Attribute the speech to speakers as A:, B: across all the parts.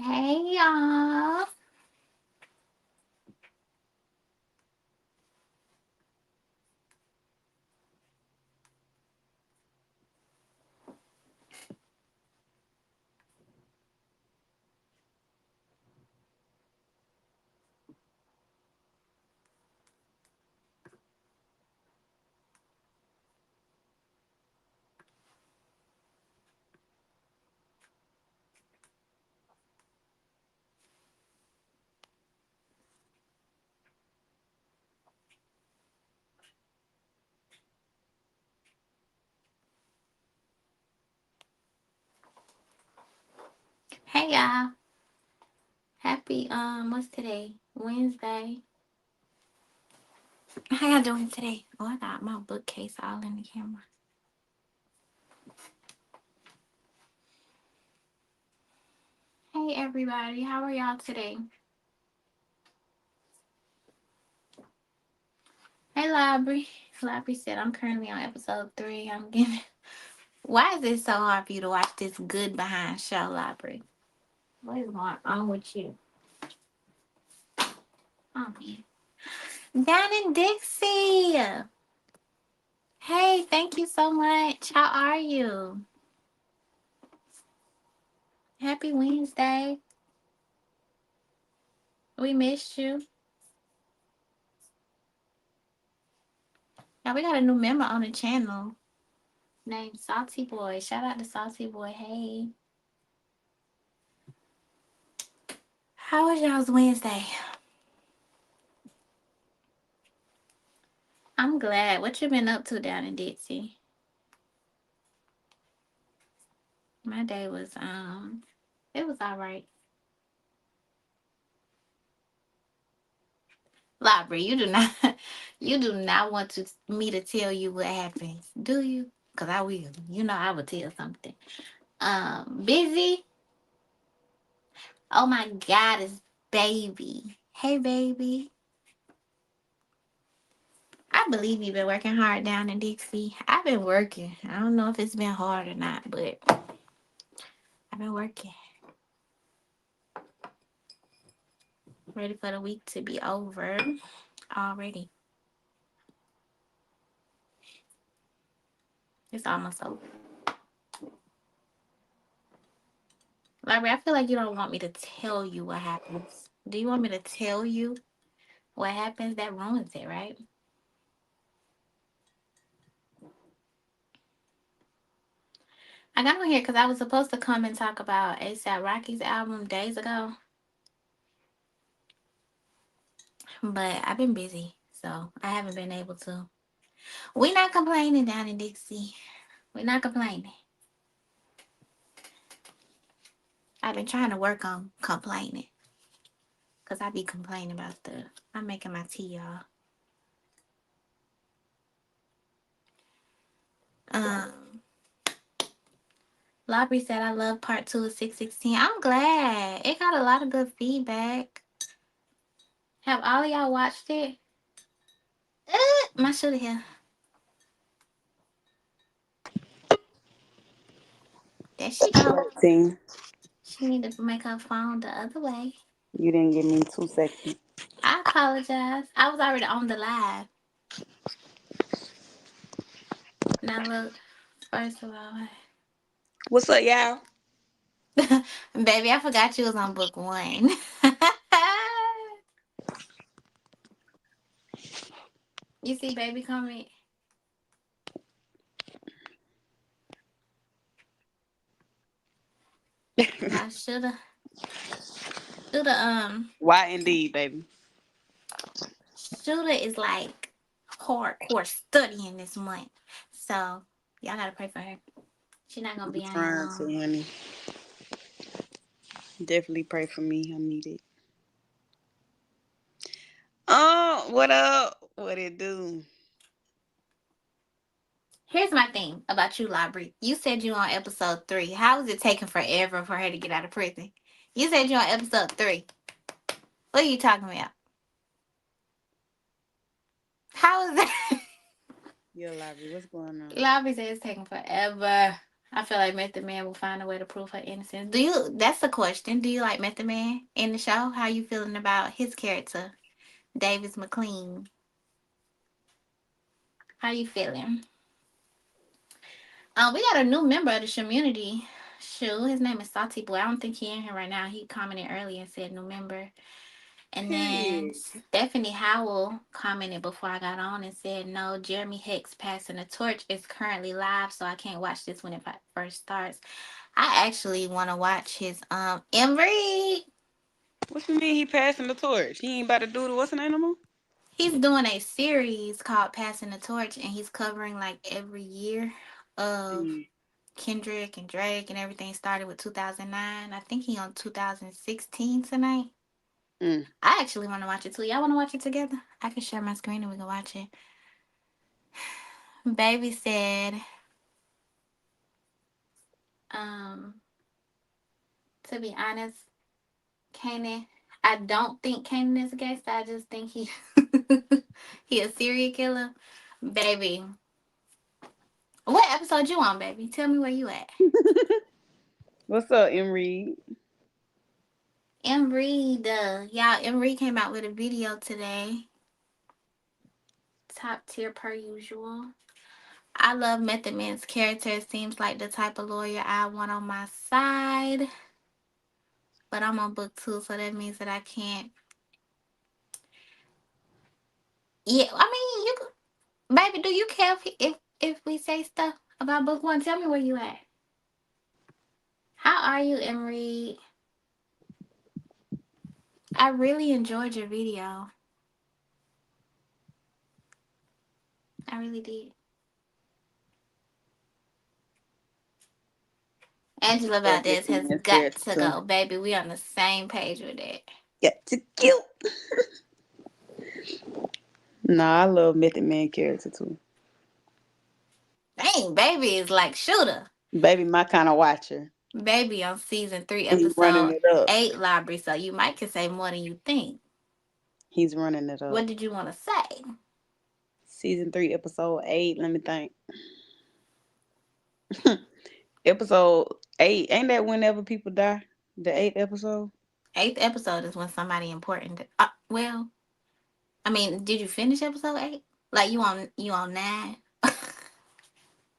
A: Hey y'all. Hey y'all. Happy what's today? Wednesday. How y'all doing today? Oh, I got my bookcase all in the camera. Hey everybody, how are y'all today? Hey Library. Library said I'm currently on episode 3. I'm getting Why is it so hard for you to watch this good behind show, Library? What is going on with you? Oh man. Down in Dixie. Hey, thank you so much. How are you? Happy Wednesday. We missed you. Now we got a new member on the channel named Salty Boy. Shout out to Salty Boy. Hey. How was y'all's Wednesday? I'm glad. What you been up to down in Dixie? My day was it was alright. Library, you do not you do not want me to tell you what happens, do you? Cause I will. You know I will tell something. Busy. Oh my god, it's baby. Hey baby. I believe you've been working hard down in Dixie. I've been working. I don't know if it's been hard or not, but I've been working. Ready for the week to be over already. It's almost over. Larry, I feel like you don't want me to tell you what happens. Do you want me to tell you what happens? That ruins it, right? I got on here because I was supposed to come and talk about ASAP Rocky's album days ago, but I've been busy, so I haven't been able to. We're not complaining down in Dixie. We're not complaining. I've been trying to work on complaining because I be complaining about stuff. I'm making my tea, y'all. Um, Lobby said I love part 2 of 616. I'm glad. It got a lot of good feedback. Have all of y'all watched it? My shooter here. There she go.
B: 13.
A: She need to make her phone the other way.
B: You didn't give me 2 seconds.
A: I apologize. I was already on the live. Now look, first of all,
B: What's up, y'all?
A: baby, I forgot you was on book 1. You see, baby, comment. I shoulda
B: Why indeed, baby?
A: shoulda is like hardcore studying this month. So y'all gotta pray for her. She's not gonna
B: I'm
A: be on here
B: trying to,
A: long.
B: honey. Definitely pray for me. I need it. Oh, what up? What it do?
A: Here's my thing about you, Labrie. You said you on episode 3. How is it taking forever for her to get out of prison? You said you on episode 3. What are you talking about? How is that?
B: Yo, Lobby, what's going on?
A: Labrie said it's taking forever. I feel like Method Man will find a way to prove her innocence. Do you? That's the question. Do you like Method Man in the show? How you feeling about his character, Davis McLean? How you feeling? We got a new member of the community. Shoot, his name is Salty Boy. I don't think he in here right now. He commented earlier and said new member. And then
B: Period.
A: Stephanie Howell commented before I got on and said, no, Jeremy Hicks passing the torch is currently live, so I can't watch this when it first starts. I actually want to watch his Emery.
B: What you mean he passing the torch? He ain't about to do the what's the name no more?
A: He's doing a series called Passing the Torch, and he's covering like every year of
B: Mm.
A: Kendrick and Drake, and everything started with 2009. I think he on 2016 tonight.
B: Mm.
A: I actually want to watch it too. Y'all want to watch it together? I can share my screen and we can watch it. Baby said, um, to be honest, Kanan, I don't think Kanan is a gangster. I just think he he a serial killer. Baby, what episode you on, baby? Tell me where you at.
B: What's up, Emery?
A: Emery came out with a video today. Top tier per usual. I love Method Man's character. It seems like the type of lawyer I want on my side. But I'm on book two, so that means that I can't. Yeah, I mean, baby, do you care if we say stuff about book one? Tell me where you at. How are you, Emery? I really enjoyed your video. I really did. Angela
B: Love
A: Valdez
B: Method
A: has
B: Man's
A: got
B: character
A: to
B: too.
A: go, baby. We on the same page with that.
B: Got to kill. Nah, I love Method Man character too.
A: Dang, baby is like shooter.
B: Baby, my kind of watcher.
A: Baby on season three,
B: He's running
A: episode
B: it up.
A: 8, library. So you might can say more than you think.
B: He's running it
A: What
B: up.
A: did you want to say?
B: Season 3, episode 8. Let me think. Episode 8. Ain't that whenever people die? The eighth episode?
A: Eighth episode is when somebody important. Well, I mean, did you finish episode 8? Like you on 9?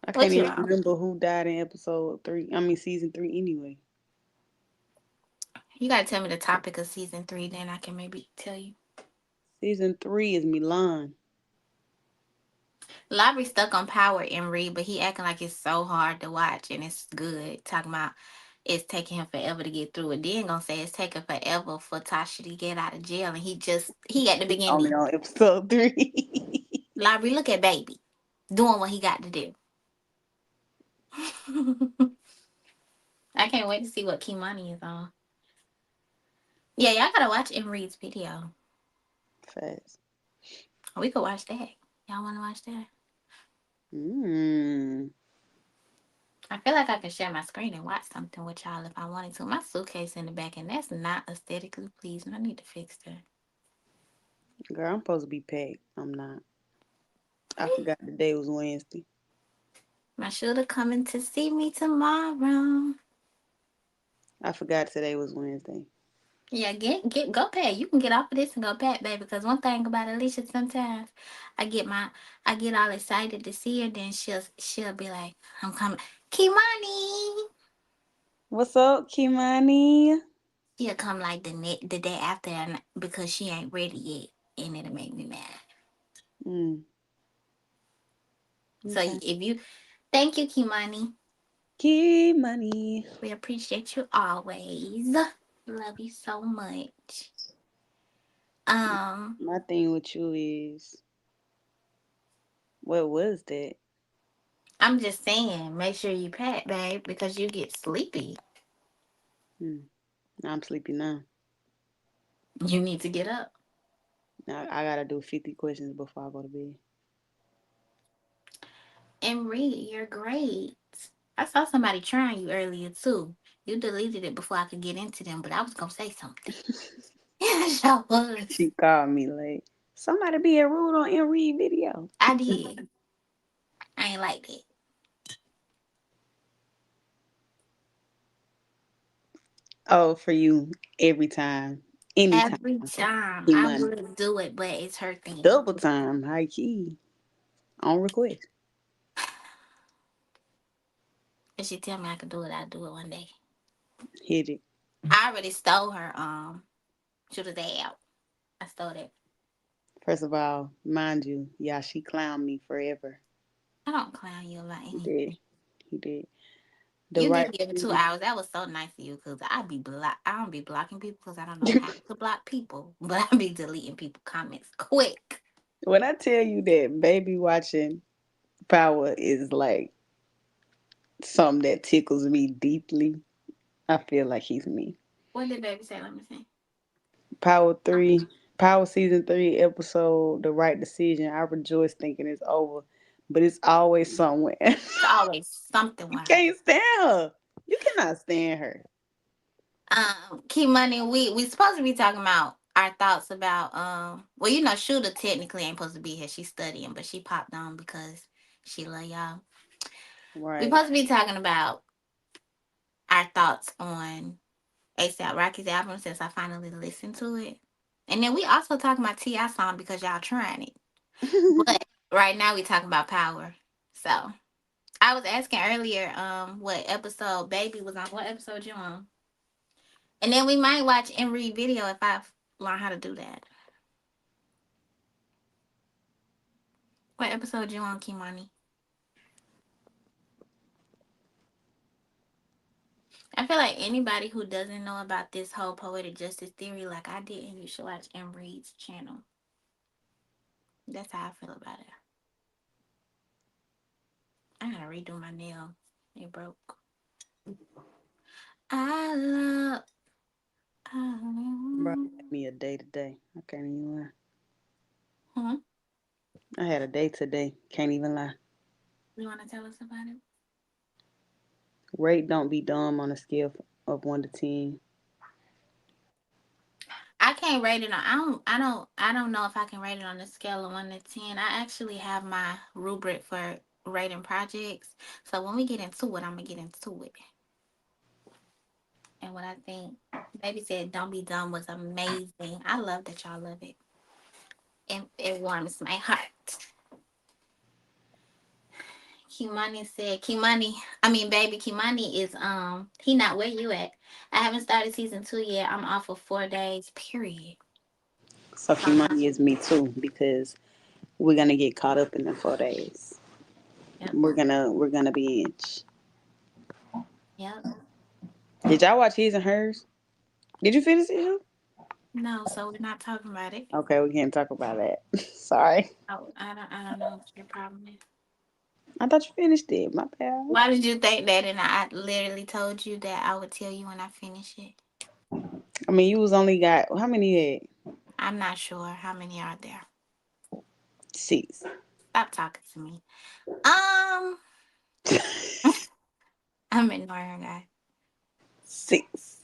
B: I can't
A: What you
B: even
A: on?
B: remember who died in episode 3. I mean, season 3 anyway.
A: You gotta tell me the topic of season 3, then I can maybe tell you.
B: Season 3 is Milan.
A: Lobby stuck on Power and Reed, but he acting like it's so hard to watch and it's good. Talking about it's taking him forever to get through it. Then gonna say it's taking forever for Tasha to get out of jail, and he at the
B: He only
A: beginning.
B: on episode 3.
A: Lobby, look at baby doing what he got to do. I can't wait to see what Kimani is on. Yeah, y'all gotta watch Reed's video.
B: Facts.
A: We could watch that. Y'all wanna watch that?
B: Mmm.
A: I feel like I can share my screen and watch something with y'all if I wanted to. My suitcase in the back, and that's not aesthetically pleasing. I need to fix that.
B: Girl, I'm supposed to be packed. I'm not. I forgot the day was Wednesday.
A: My shooter coming to see me tomorrow.
B: I forgot today was Wednesday.
A: Yeah, go pet. You can get off of this and go pet, baby. Because one thing about Alicia, sometimes I get my I get all excited to see her, then she'll be like, "I'm coming, Kimani."
B: What's up, Kimani?
A: She'll come like the day after, and because she ain't ready yet, and it'll make me mad.
B: Mm.
A: So
B: Okay.
A: if you, thank you, Kimani.
B: Kimani.
A: We appreciate you always. Love you so much. Um,
B: My thing with you is, what was that?
A: I'm just saying, make sure you pack, babe, because you get sleepy.
B: Hmm. I'm sleepy now.
A: You need to get up.
B: Now I gotta do 50 questions before I go to bed.
A: And read your grades. I saw somebody trying you earlier too. You deleted it before I could get into them, but I was gonna say something. Yeah, sure was.
B: She called me like, somebody being rude on in read video.
A: I did. I ain't like that.
B: Oh, for you every time, anytime.
A: Every time
B: Key
A: I
B: money,
A: would do it, but it's her thing.
B: double time, high key, on request.
A: If she tell me I could do it, I'll do it one day.
B: Hit it.
A: I already stole her shoot a day out. I stole that.
B: First of all, mind you, yeah, she clowned me forever.
A: I don't clown you about
B: He did.
A: anything.
B: He did. The
A: You
B: right
A: did give it two
B: decision.
A: hours. That was so nice of you because I don't be blocking people because I don't know how to block people, but I be deleting people comments quick.
B: When I tell you that baby watching Power is like something that tickles me deeply, I feel like he's me.
A: What did baby say? Let me see.
B: Power
A: Oh,
B: 3, Power Season 3 episode, The Right Decision. I rejoice thinking it's over, but it's always somewhere.
A: it's always something
B: You
A: with her.
B: can't stand her. You cannot stand her.
A: Key money. We supposed to be talking about our thoughts about well, you know, Shooter technically ain't supposed to be here. She's studying, but she popped on because she love y'all. We
B: Right.
A: supposed to be talking about our thoughts on ASAP Rocky's album since I finally listened to it. And then we also talking about T.I. song because y'all trying it. But right now we talking about Power. So I was asking earlier, what episode Baby was on. What episode you on? And then we might watch and read video if I learn how to do that. What episode you on, Kimani? I feel like anybody who doesn't know about this whole poetic justice theory like I did, and you should watch M. Reed's channel. That's how I feel about it. I gotta redo my nail. It broke. I love.
B: Bro, I had me a day today. I can't even lie.
A: Huh?
B: I had a day today. Can't even lie.
A: You want to tell us about it?
B: Rate don't be dumb on a scale of 1 to 10.
A: I can't rate it on. I don't know if I can rate it on a scale of 1 to 10. I actually have my rubric for rating projects. So when we get into it, I'm gonna get into it. And what I think, baby said, "Don't be dumb" was amazing. I love that y'all love it. It warms my heart. Kimani said, Kimani, I mean, baby, Kimani is, he not where you at. I haven't started season 2 yet. I'm off for 4 days, period.
B: So
A: So I'm not,
B: Kimani is me too because we're gonna get caught up in the 4 days.
A: yep,
B: We're gonna be inch.
A: yep.
B: Did y'all watch his and hers? Did you finish it?
A: No, so we're not talking about it.
B: Okay, we can't talk about that. Sorry.
A: Oh, I don't know what your problem is.
B: I thought you finished it. My bad.
A: Why did you think that? And I literally told you that I would tell you when I finish it.
B: I mean, you was only got how many you had?
A: I'm not sure how many are there.
B: 6.
A: Stop talking to me. Um, I'm ignoring her,
B: 6.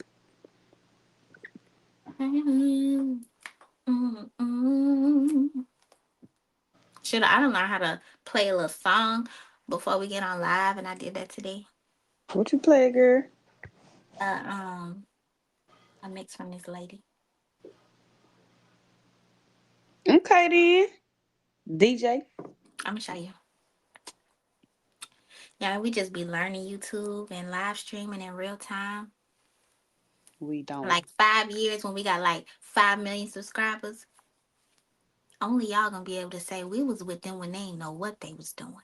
A: guys. Should I don't know how to play a little song before we get on live, and I did that today.
B: What you play, girl?
A: Uh, um, a mix from this lady.
B: Okay then. DJ.
A: I'm gonna show you. Yeah, we just be learning YouTube and live streaming in real time.
B: We don't.
A: Like 5 years when we got like 5 million subscribers, only y'all gonna be able to say we was with them when they didn't know what they was doing.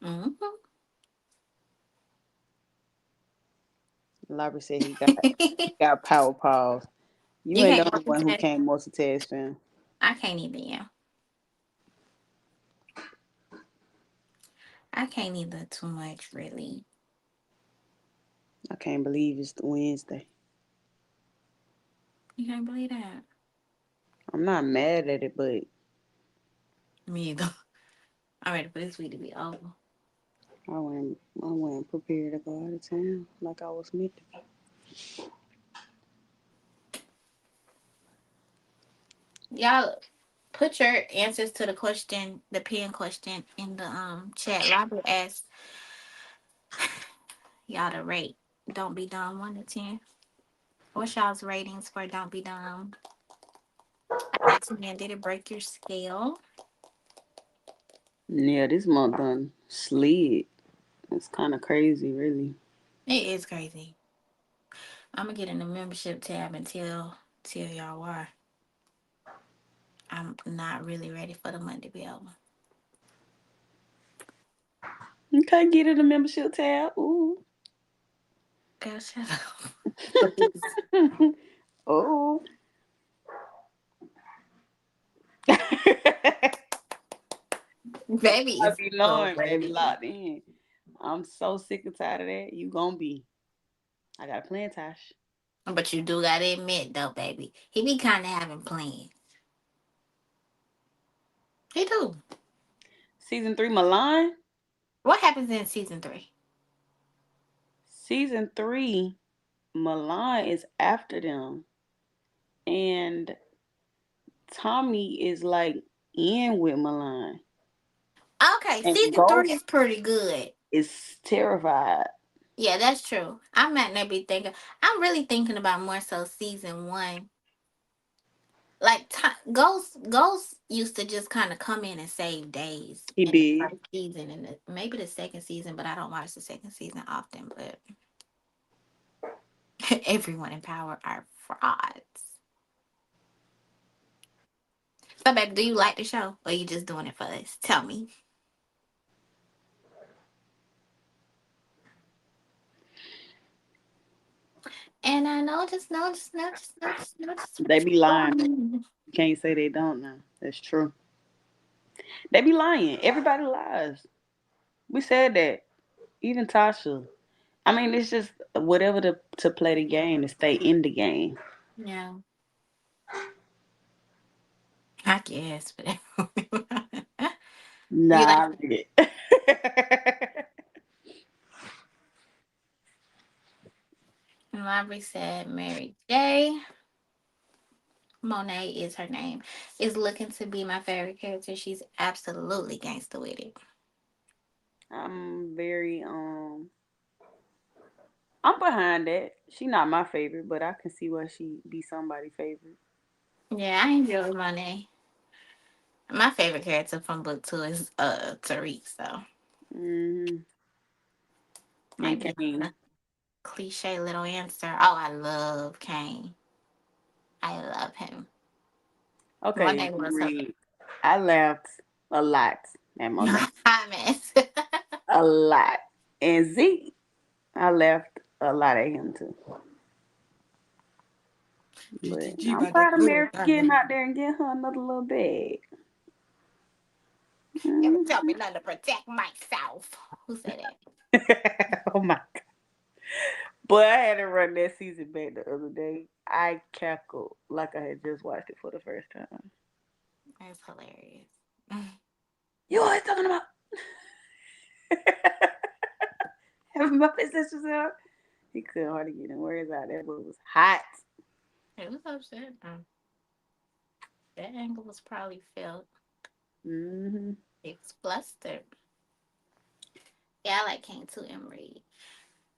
A: Hmm.
B: Labra said he got power pause. You
A: You
B: ain't
A: can't
B: the only one who
A: multitask.
B: can't multitask, fam.
A: I can't either. Yeah, I can't either too much really.
B: I can't believe it's Wednesday.
A: You can't believe that.
B: I'm not mad at it, but
A: Me either. I'm ready for this week to be over.
B: I wasn't prepared to go out of town like I was meant to be.
A: Y'all put your answers to the question, the pen question, in the chat. Robert asked y'all to rate. Don't Be Dumb 1 to 10. What's y'all's ratings for Don't Be Dumb? Out of 10, did it break your scale?
B: Yeah, this month done slid. It's kind of crazy, really.
A: It is crazy. I'm gonna get in the membership tab and tell y'all why. I'm not really ready for the month to be over.
B: Okay, get in the membership tab. Ooh.
A: Girl, shut up. Please.
B: Oh. I
A: Baby is
B: be
A: so
B: knowing, baby,
A: crazy.
B: locked in. I'm so sick and tired of that. You gonna be. I got a plan, Tosh.
A: But you do gotta admit though, baby, he be kind of having plans. He do.
B: Season 3 Milan.
A: What happens in season 3?
B: Season 3 Milan is after them. And Tommy is like in with Milan.
A: Okay,
B: And
A: season three
B: Ghost
A: is pretty good.
B: is terrified.
A: Yeah, that's true. I might not be thinking. I'm really thinking about more so season 1. Like Ghost used to just kind of come in and save days
B: He
A: in the
B: did.
A: first season and maybe the second season, but I don't watch the second season often. But everyone in power are frauds. So, baby, do you like the show, or you just doing it for us? Tell me. And I know, just know, just know, just know, just know, just
B: They
A: what
B: be
A: you're
B: lying.
A: doing.
B: You can't say they don't now. That's true. They be lying. Everybody lies. We said that. Even Tasha. I mean, it's just whatever to play the game to stay in the game.
A: Yeah, I guess, but you like
B: Nah, I read it.
A: Library said Mary J. Monet is her name. Is looking to be my favorite character. She's absolutely gangster with it.
B: I'm very I'm behind that. She not my favorite, but I can see why she be somebody's favorite.
A: Yeah, I enjoy Monet. My favorite character from book 2 is Tariq, so
B: Hmm.
A: might
B: And
A: be
B: Kane.
A: a cliche little answer. Oh, I love Kane. I love him.
B: Okay,
A: Monet was her
B: Reed. I laughed a lot at Monet.
A: hot mess.
B: A lot. And Zeke, I laughed a lot at him too. But
A: GGG
B: I'm
A: about that
B: proud of
A: good
B: Mary for getting
A: thing.
B: out there and getting her another little bag.
A: Never tell me
B: Hmm.
A: not to protect myself. Who said that?
B: Oh my god. But I had to run that season back the other day. I cackled like I had just watched it for the first time.
A: That's hilarious.
B: You always talking about having my business out. He couldn't hardly get them words out. That boy was hot.
A: It was upset. That anger was probably felt.
B: Hmm.
A: It was flustered. Yeah, I like King too, and Reed.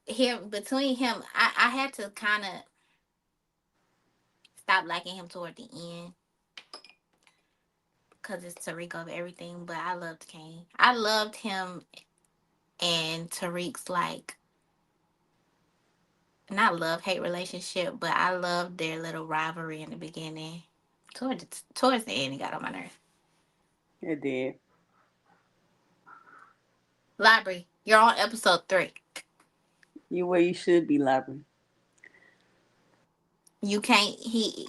A: Him between him, I had to kind of stop liking him toward the end because it's Tariq of everything. But I loved King. I loved him and Tariq's like not love hate relationship, but I loved their little rivalry in the beginning. Towards the end, it got on my nerves.
B: It did.
A: Library, you're on episode 3.
B: You where you should be, Library.
A: You can't.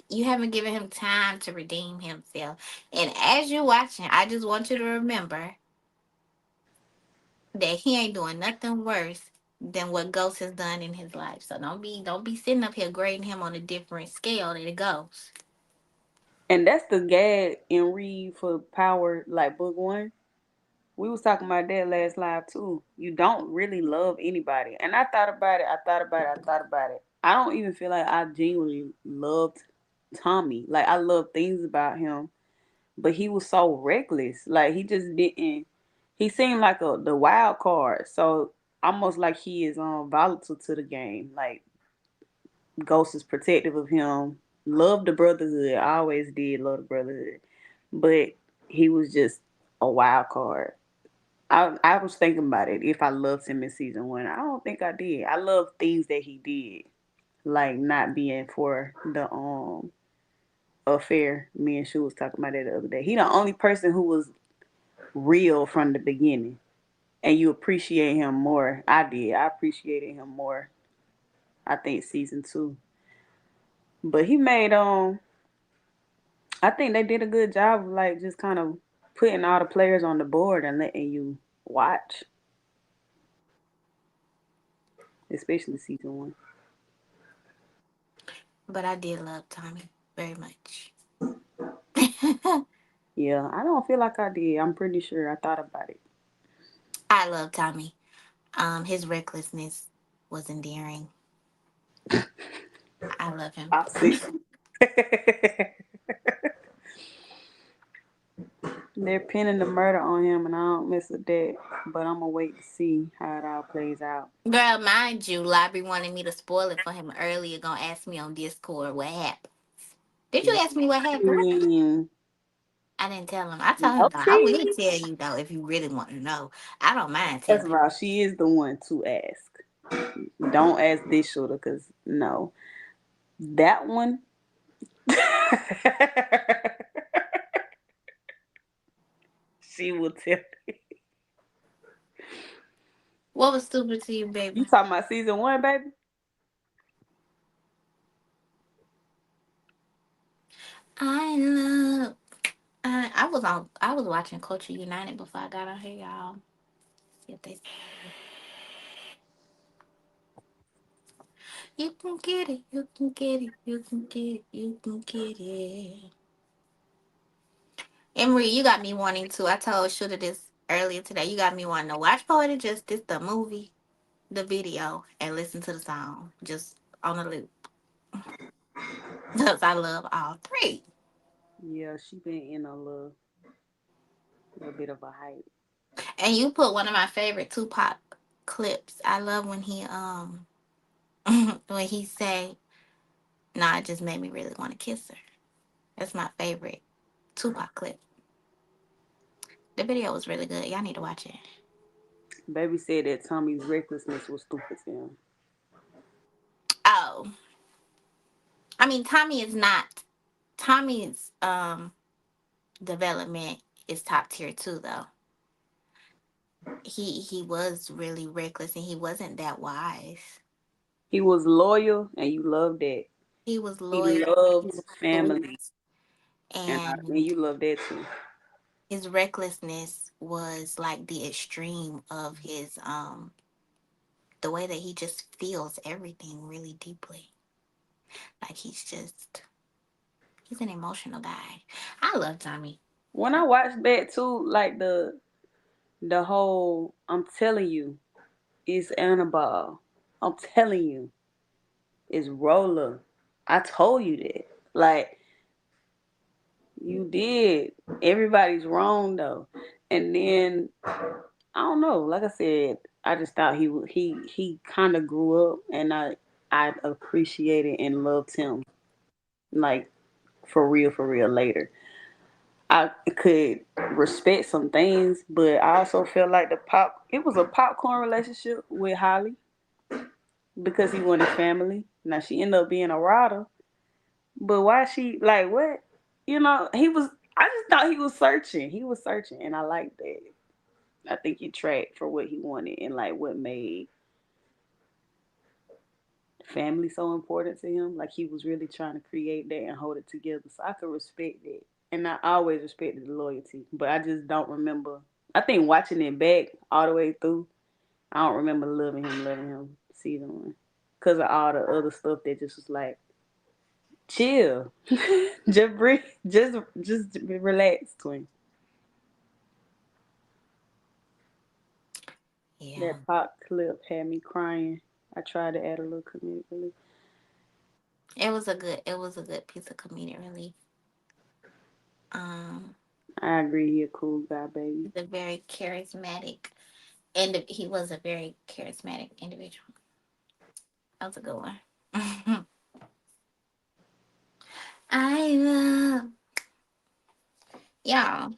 A: You haven't given him time to redeem himself. And as you're watching, I just want you to remember that he ain't doing nothing worse than what Ghost has done in his life. So don't be sitting up here grading him on a different scale than it goes.
B: And that's the gag in Read for Power, like book one. We was talking about that last live too. You don't really love anybody. And I thought about it, I thought about it, I thought about it. I don't even feel like I genuinely loved Tommy. Like I love things about him, but he was so reckless. Like he just didn't he seemed like the wild card. So almost like he is volatile to the game. Like Ghost is protective of him. Love the brotherhood. I always did love the brotherhood, but he was just a wild card. I was thinking about it. If I loved him in season one, I don't think I did. I love things that he did, like not being for the affair. Me and Shu was talking about that the other day. He the only person who was real from the beginning, and you appreciate him more. I did. I appreciated him more. I think season two, but he made I think they did a good job of like just kind of putting all the players on the board and letting you watch, especially season one.
A: But I did love Tommy very much.
B: Yeah, I don't feel like I did. I'm pretty sure I thought about it.
A: I love Tommy. His recklessness was endearing. I love him.
B: Toxic. They're pinning the murder on him, and I don't miss a day. But I'm gonna wait to see how it all plays out.
A: Girl, mind you, Library wanted me to spoil it for him earlier. Gonna ask me on Discord what happened. Did you
B: No
A: ask me what happened?
B: cheating.
A: I didn't tell him. I told
B: No
A: him though. I will
B: cheating.
A: tell you though if you really want to know. I don't mind
B: First
A: telling.
B: of all, she is the one to ask. Don't ask this shooter, cause no, that one. She will tell.
A: What was stupid to you,
B: You
A: baby?
B: talking about season one, baby?
A: I love. I was watching Culture United before I got on here, y'all. See if they. You can get it. You can get it. You can get it. You can get it. Emery, you got me wanting to. I told Shooter this earlier today. You got me wanting to watch Poetic Justice, the movie, the video, and listen to the song just on a loop. Because I love all three.
B: Yeah, she been in a little bit of a hype.
A: And you put one of my favorite Tupac clips. I love when he when he say, "Nah, it just made me really want to kiss her." That's my favorite Tupac clip. The video was really good. Y'all need to watch it.
B: Baby said that Tommy's recklessness was stupid to him.
A: Oh, I mean, Tommy is not. Tommy's development is top tier too, though. He was really reckless and he wasn't that wise.
B: He was loyal, and you loved that.
A: He was
B: He
A: loyal. He
B: loved
A: was
B: family,
A: sweet,
B: and
A: and
B: you loved that too.
A: his recklessness was like the extreme of his the way that he just feels everything really deeply. Like he's an emotional guy. I love Tommy.
B: When I watched that too, like the whole, I'm telling you, it's Annabelle. I'm telling you, it's Roller. I told you that. Like you did. Everybody's wrong though. And then I don't know. Like I said, I just thought he kind of grew up, and I appreciated and loved him like for real later. I could respect some things, but I also felt like it was a popcorn relationship with Holly because he wanted family. Now she ended up being a rider, but why she like what? You know, he was. I just thought he was searching. He was searching, and I liked that. I think he tracked for what he wanted and like what made family so important to him. Like he was really trying to create that and hold it together. So I could respect that. And I always respected the loyalty. But I just don't remember. I think watching it back all the way through, I don't remember loving him season one. Because of all the other stuff that just was like, chill. Just breathe. Just relax, twin.
A: Yeah.
B: That pop clip had me crying. I tried to add a little comedic relief.
A: It was a good piece of comedic relief. Um
B: I agree, he a cool guy, baby.
A: he's a very charismatic And he was a very charismatic individual. That was a good one. I love y'all.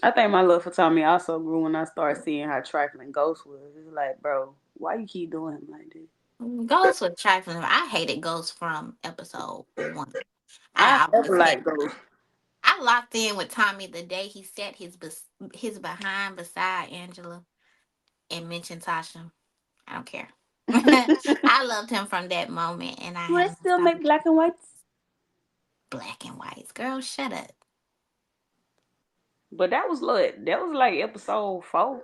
B: I think my love for Tommy also grew when I started seeing how trifling Ghost was. It's like, bro, why you keep doing him like this?
A: Ghost was trifling. I hated Ghost from episode one.
B: I
A: I
B: never
A: always had.
B: liked Ghost.
A: I locked in with Tommy the day he sat his behind beside Angela and mentioned Tasha. I don't care. I loved him from that moment, and I
B: Do they
A: haven't
B: still
A: stopped.
B: make black and whites?
A: Black and whites, girl, shut up.
B: But that was like episode four,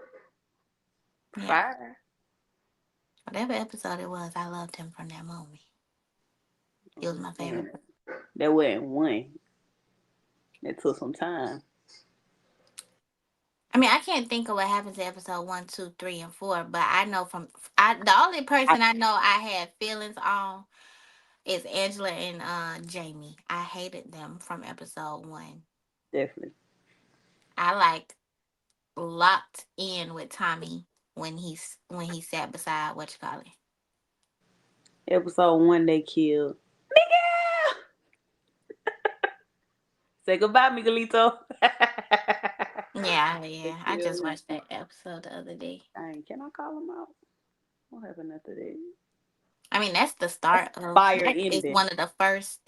A: Yeah,
B: 5.
A: whatever episode it was, I loved him from that moment. He
B: I'm
A: was
B: just
A: my
B: saying
A: favorite.
B: that wasn't one. That took some time.
A: I mean, I can't think of what happens in episode one, two, three, and four, but I know the only
B: I,
A: person I know I had feelings on is Angela and Jamie. I hated them from episode one.
B: definitely.
A: I like locked in with Tommy when he sat beside what you call it.
B: Episode 1, they killed Miguel. Say goodbye, Miguelito.
A: Yeah,
B: They
A: yeah. I
B: killed
A: just
B: him.
A: watched that episode the other day.
B: Dang, can I call him out? What happened after that?
A: I mean, that's the
B: That's
A: start of
B: fire
A: that is
B: ending.
A: one of the first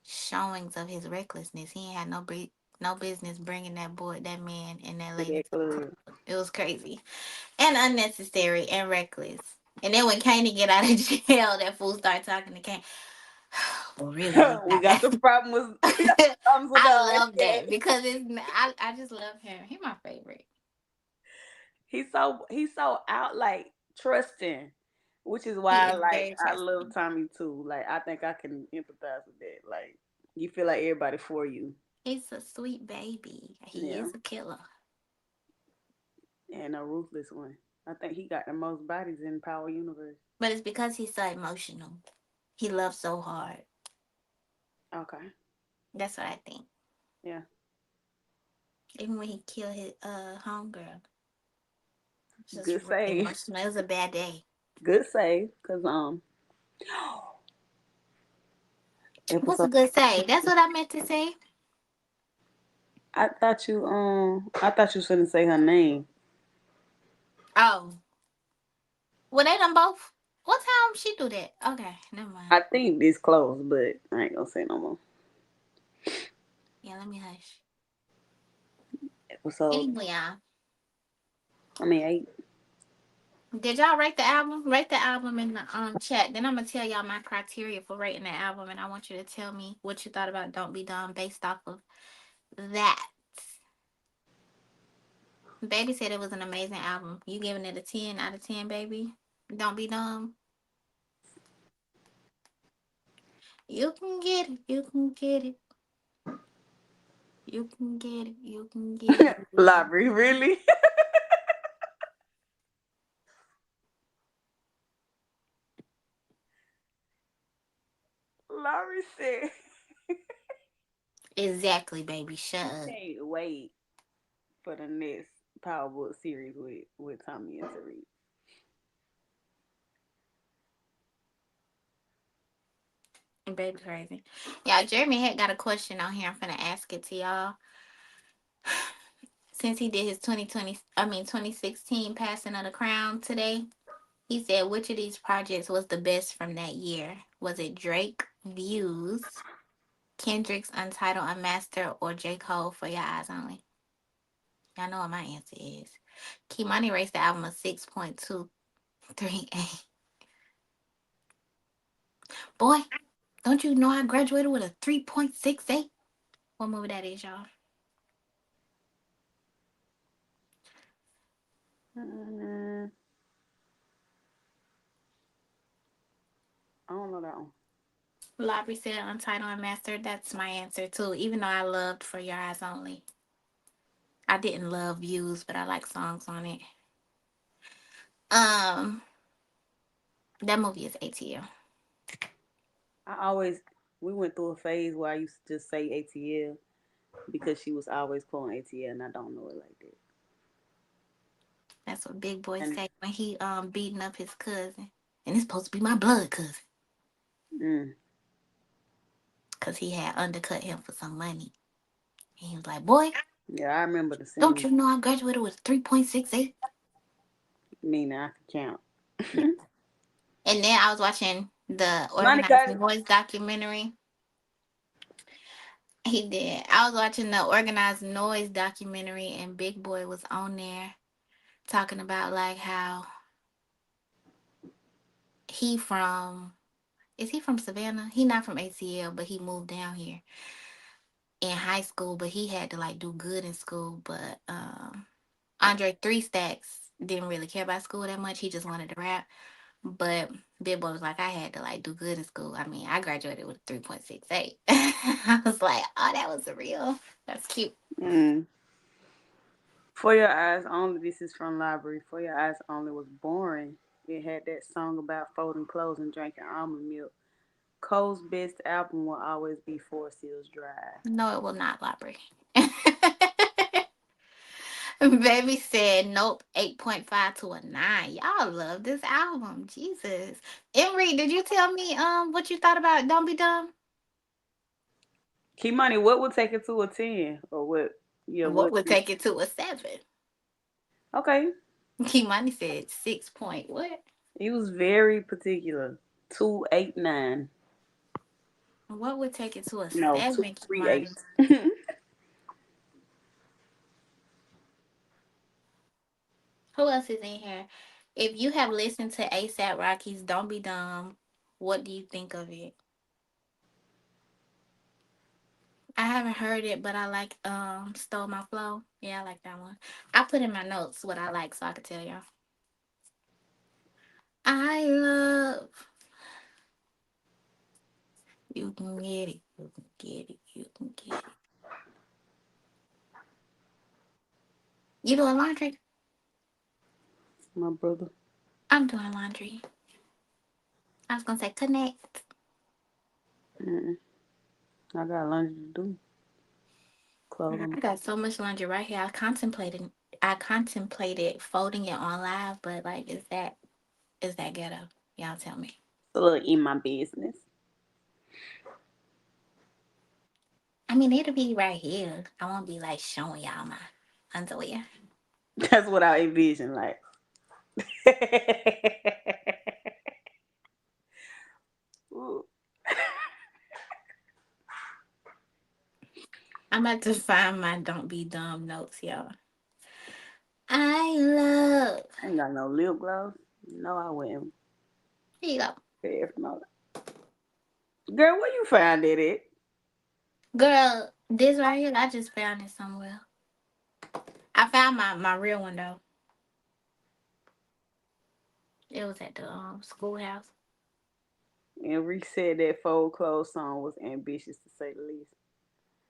A: showings of his recklessness. He ain't had no business bringing that man and that
B: To
A: lady
B: that
A: to the
B: club.
A: club. It was crazy and unnecessary and reckless. And then when Kaney get out of jail, that fool start talking to Kane. Well, really, we
B: We
A: got.
B: got some problems. We got some problems with
A: I
B: our
A: love
B: head.
A: that because I just love him. He's my favorite.
B: He's so out like trusting, which is
A: He
B: why
A: is
B: like
A: very
B: I love
A: trusting.
B: Tommy too. Like I think I can empathize with that. Like you feel like everybody for you.
A: He's a sweet baby. He
B: Yeah.
A: is a killer.
B: And a ruthless one. I think he got the most bodies in Power Universe.
A: But it's because he's so emotional. He loves so hard.
B: Okay.
A: That's what I think.
B: Yeah.
A: Even when he killed his homegirl, it's just
B: Good save.
A: emotional. It was a bad day.
B: Good save. Cause
A: What's a
B: episode.
A: good say? That's what I meant to say.
B: I thought you shouldn't say her name.
A: Oh, well, they done both. What time she do that? Okay, never mind.
B: I think this close, but I ain't gonna say no more.
A: Yeah, let me hush.
B: Episode.
A: Anyway, y'all,
B: I mean, 8.
A: did y'all rate the album? Rate the album in the chat. Then I'm gonna tell y'all my criteria for rating the album, and I want you to tell me what you thought about "Don't Be Dumb" based off of that. Baby said it was an amazing album. You giving it a 10 out of 10, baby? Don't be dumb. You can get it. You can get it. You can get it. You can get it.
B: Library, really? Laurie said
A: Exactly, baby. Shut
B: she
A: up.
B: can't wait for the next Power Book series with Tommy and Tariq.
A: Baby crazy. Yeah, Jeremy had got a question on here. I'm finna ask it to y'all. Since he did his 2016 passing of the crown today, he said which of these projects was the best from that year? Was it Drake Views, Kendrick's Untitled Unmastered, or J. Cole For Your Eyes Only? Y'all know what my answer is. Kimani rates the album a 6.238. Boy, don't you know I graduated with a 3.68? What movie that is, y'all?
B: Mm, I don't know that one.
A: Lobby said Untitled Unmastered. That's my answer too. Even though I loved For Your Eyes Only. I didn't love Views, but I like songs on it. Um, that movie is ATL.
B: I always we went through a phase where I used to just say ATL because she was always quoting ATL, and I don't know it like that.
A: That's what Big Boy
B: And
A: say when he beating up his cousin. And it's supposed to be my blood cousin.
B: mm,
A: Cause he had undercut him for some money. And he was like, boy,
B: yeah, I remember the
A: don't
B: scene.
A: you know I graduated with 3.68?
B: Meaning I can
A: Yeah.
B: count.
A: And then I was watching the
B: Money
A: Organized
B: got it.
A: Noise documentary. He did. I was watching the Organized Noise documentary, and Big Boy was on there talking about like how he from is he from Savannah? He not from ATL, but he moved down here in high school, but he had to like do good in school. But Andre Three Stacks didn't really care about school that much. He just wanted to rap. But Big Boy was like, I had to like do good in school. I mean, I graduated with a 3.68. I was like, oh, that was real. That's cute.
B: Mm. For Your Eyes Only, this is from Library. For Your Eyes Only was boring. It had that song about folding clothes and drinking almond milk. Cole's best album will always be Four Seals Drive.
A: No, it will not, library. Baby said nope, 8.5 to a 9. Y'all love this album. Jesus. Emery, did you tell me what you thought about Don't Be Dumb?
B: Kimani, what would take it to a 10? Or what? Yeah,
A: What
B: what?
A: would take it to a 7?
B: Okay.
A: Kimani said 6 point what?
B: He was very particular. 289.
A: What would take it to a
B: No,
A: 7, Kimani?
B: 238.
A: Who else is in here? If you have listened to ASAP Rocky's Don't Be Dumb, what do you think of it? I haven't heard it, but I like Stole My Flow. Yeah, I like that one. I put in my notes what I like so I could tell y'all. I love you can get it, you can get it, you can get it. You doing laundry?
B: My brother.
A: I'm doing laundry. I was gonna say connect.
B: Mm-mm. I got laundry to do. Clothes on.
A: I got so much laundry right here. I contemplated folding it on live, but like is that ghetto? Y'all tell me.
B: A little in my business.
A: I mean it'll be right here. I won't be like showing y'all my underwear.
B: That's what I envision. Like, ooh.
A: I'm about to find my don't be dumb notes, y'all. I love.
B: I ain't got no lip gloss. No, I wouldn't
A: Here you go.
B: pay for no. Girl, where you find it at?
A: Girl, this right here, I just found it somewhere. I found my real one though. It was at the schoolhouse.
B: And Reese said that fold clothes song was ambitious to say the least.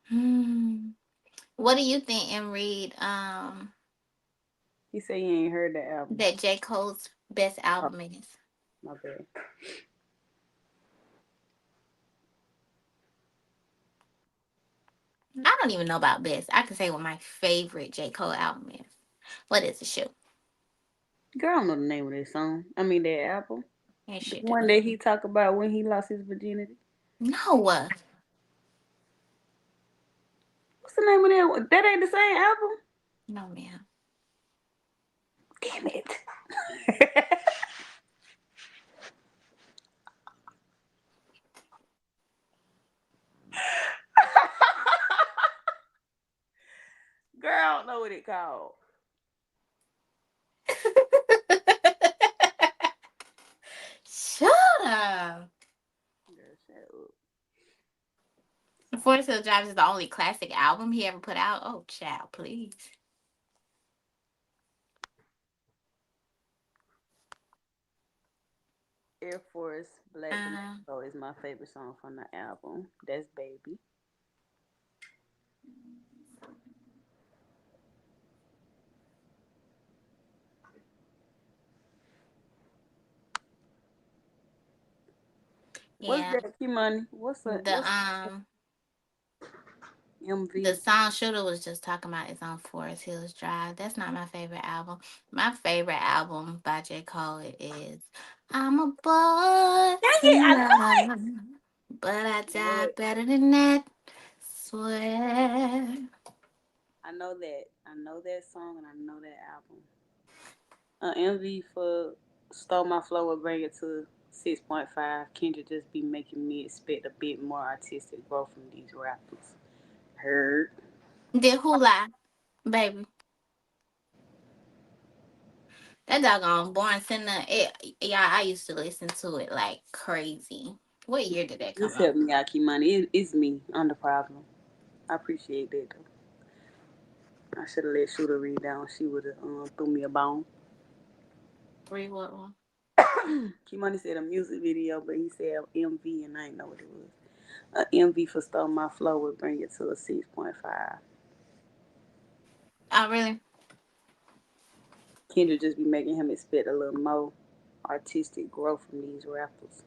A: Hmm. What do you think, and read
B: He said he ain't heard that album.
A: that J. Cole's best
B: Oh,
A: album is?
B: my bad.
A: I don't even know about best. I can say what my favorite J. Cole album is. What is the shoe?
B: Girl, I don't know the name of that song. I mean that album.
A: And
B: The
A: shit to
B: one
A: go.
B: that he talked about when he lost his virginity.
A: No,
B: What's the name of that one? That ain't the same album?
A: no, man.
B: Damn it. Girl, I don't know what it called.
A: Shut up.
B: Girl, shut up.
A: Forest Hill Drive is the only classic album he ever put out. Oh, child, please.
B: Air Force Black
A: Uh,
B: Flamingo is my favorite song from the album. That's Baby. What's
A: yeah.
B: that, Key Money? What's
A: The
B: what's
A: The
B: MV.
A: song Shooter was just talking about is on Forest Hills Drive. That's not my favorite album. My favorite album by J. Cole is I'm a boy
B: Dang it,
A: in
B: I know it.
A: love, but I die
B: What?
A: better than that. Swear.
B: I know that. I know that song and I know that album. MV for Stole My Flow will bring it to 6.5. Kendra just be making me expect a bit more artistic growth from these rappers. Heard.
A: Did who lie, baby? That doggone Born Sinner. Yeah, I used to listen to it like crazy. What year did that come
B: Just
A: out?
B: help me out, keep money. It's me. I'm the problem. I appreciate that though. I should have let Shooter read down. She would have threw me a bone.
A: Three what one?
B: Kimani said a music video, but he said MV, and I didn't know what it was. MV for Stole My Flow would bring it to a 6.5.
A: Oh, really?
B: Kendra just be making him expect a little more artistic growth from these rappers.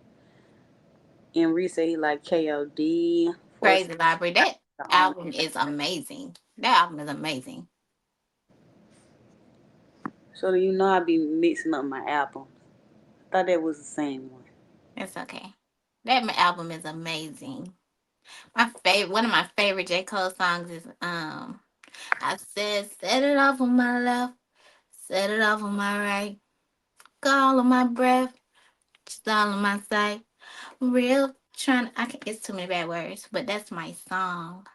B: And Reese said he like KOD. Force
A: Crazy Library. That
B: the only.
A: album is amazing. That album is amazing.
B: So do you know I be mixing up my albums? Thought that was the same one.
A: It's okay. That album is amazing. My favorite, one of my favorite J. Cole songs is I said, set it off on my left, set it off on my right, got all of my breath, just all of my sight. Real trying, I can, it's too many bad words, but that's my song.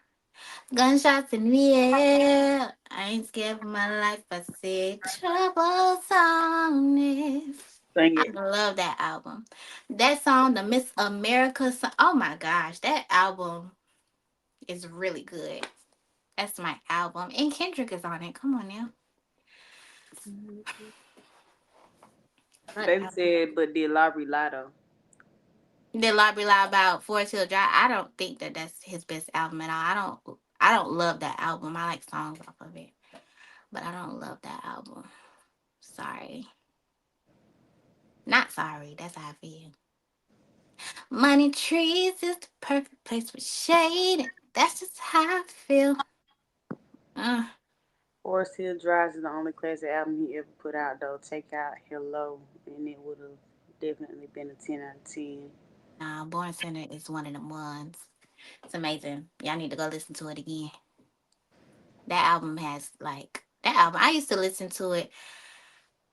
A: Gunshots in the air, I ain't scared for my life. I said, trouble on this.
B: Sing
A: I
B: it.
A: love that album. That song, the Miss America song, oh my gosh, that album is really good. That's my album. And Kendrick is on it. Come on now. What
B: Baby
A: album?
B: said, but did Laurie lie though?
A: Did Lobby lie about Forest Hill Drive? I don't think that that's his best album at all. I don't love that album. I like songs off of it, but I don't love that album. Sorry. Not sorry. That's how I feel. Money trees is the perfect place for shade. That's just how I feel. Uh,
B: Forest Hill Drive is the only classic album he ever put out though. Take out Hello, and it would have definitely been a 10 out of 10.
A: nah, Born Center is one of them ones. It's amazing. Y'all need to go listen to it again. That album has like that album. I used to listen to it.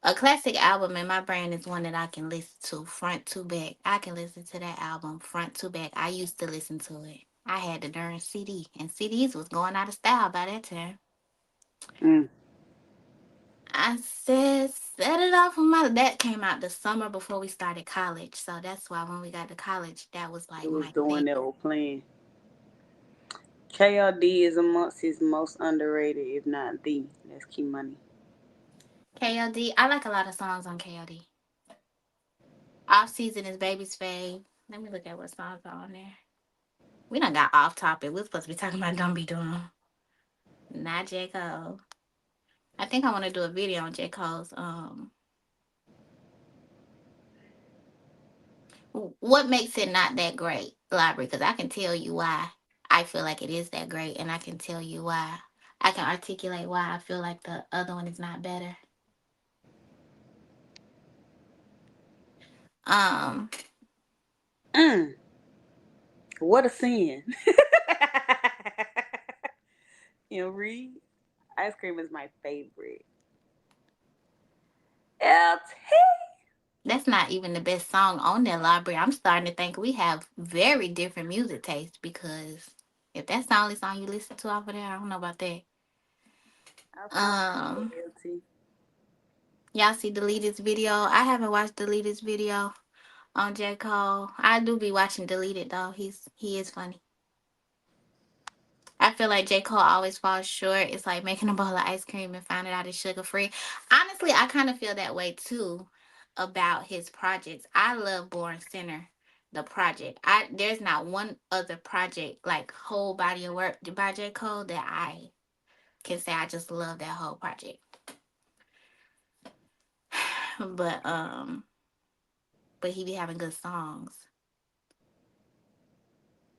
A: A classic album in my brain is one that I can listen to front to back. I can listen to that album front to back. I used to listen to it. I had the darn CD, and CDs was going out of style by that time.
B: Mm.
A: I said, set it off on my. That came out the summer before we started college. So that's why when we got to college, that was
B: It
A: like
B: was
A: my
B: the one
A: thing.
B: that was playing. KLD is amongst his most underrated, if not the. That's Key Money.
A: KLD. I like a lot of songs on KLD. Off season is Baby's fave. Let me look at what songs are on there. We done got off topic. We're supposed to be talking about Don't Be Dumb. Not J. Cole. I think I want to do a video on J. Cole's what makes it not that great library, because I can tell you why I feel like it is that great, and I can tell you why I can articulate why I feel like the other one is not better. Um,
B: Mm. What a sin. Reed, ice cream is my favorite. LT.
A: that's not even the best song on that library. I'm starting to think we have very different music tastes, because if that's the only song you listen to off of there, I don't know about that.
B: I fuck with
A: Um,
B: LT.
A: y'all see Deleted video? I haven't watched Deleted video on J. Cole. I do be watching Deleted though. He is funny. I feel like J. Cole always falls short. It's like making a bowl of ice cream and finding out it's sugar free. Honestly, I kind of feel that way too about his projects. I love Born Center, the project. I There's not one other project like whole body of work by J. Cole that I can say I just love that whole project. But he be having good songs.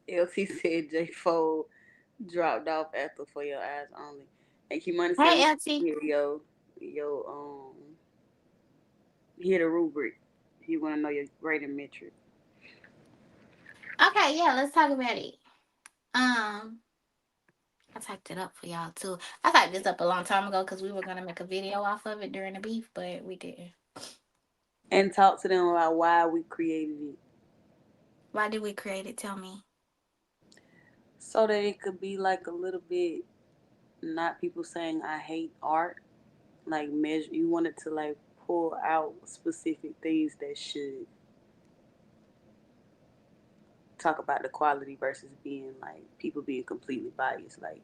B: LT said J. Fold. Dropped off after For Your Eyes Only. And Kimani said we
A: Hey, LT.
B: hear your hear the rubric. You wanna know your grading metric.
A: Okay, yeah, let's talk about it. Um, I typed it up for y'all too. I typed this up a long time ago because we were gonna make a video off of it during the beef, but we didn't.
B: And talk to them about why we created it.
A: Why did we create it? Tell me.
B: So that it could be like a little bit not people saying I hate art. Like measure you wanted to like pull out specific things that should talk about the quality versus being like people being completely biased, like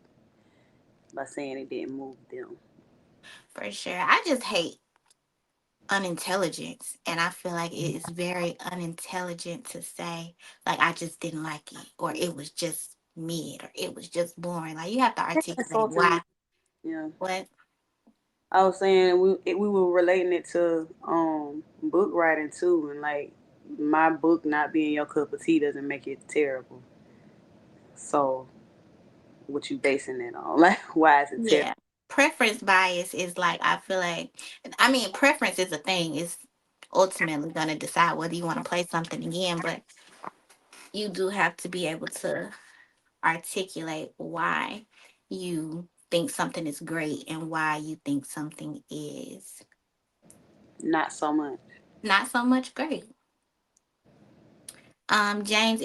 B: by saying it didn't move them.
A: For sure. I just hate unintelligence. And I feel like it is very unintelligent to say, like, I just didn't like it, or it was just mid, or it was just boring. Like, you have to
B: That's
A: articulate
B: insulting.
A: why.
B: Yeah.
A: What?
B: I was saying we were relating it to book writing too, and like my book not being your cup of tea doesn't make it terrible. So what you basing it on? Like why is it terrible?
A: Yeah. Preference bias is like, I feel like, I mean, preference is a thing. It's ultimately going to decide whether you want to play something again, but you do have to be able to articulate why you think something is great and why you think something is
B: Not so much.
A: not so much great. James,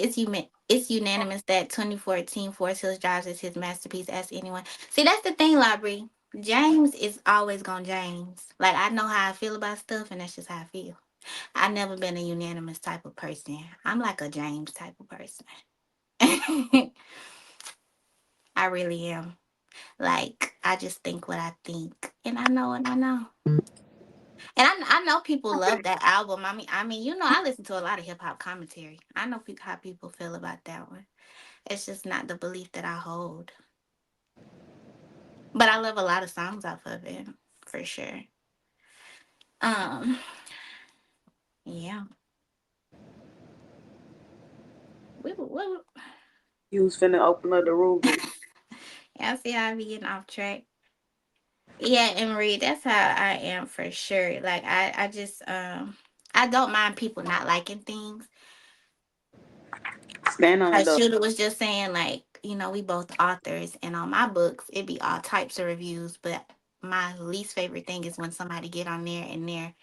A: it's unanimous that 2014 Forest Hills Drives is his masterpiece. Ask anyone. See, that's the thing, Library. James is always gonna James. Like, I know how I feel about stuff, and that's just how I feel. I've never been a unanimous type of person. I'm like a James type of person. I really am. Like, I just think what I think, and I know what I know. And I know people love that album. I mean, I listen to a lot of hip hop commentary. I know how people feel about that one. It's just not the belief that I hold. But I love a lot of songs off of it, for sure. Um, yeah. We
B: You was finna open up the rubric.
A: yeah, I see how I be getting off track. Yeah, and Marie, that's how I am for sure. Like, I just I don't mind people not liking things.
B: Stand on it
A: As
B: though.
A: Shooter was just saying, like, we both authors, and on my books, it be all types of reviews. But my least favorite thing is when somebody get on there and their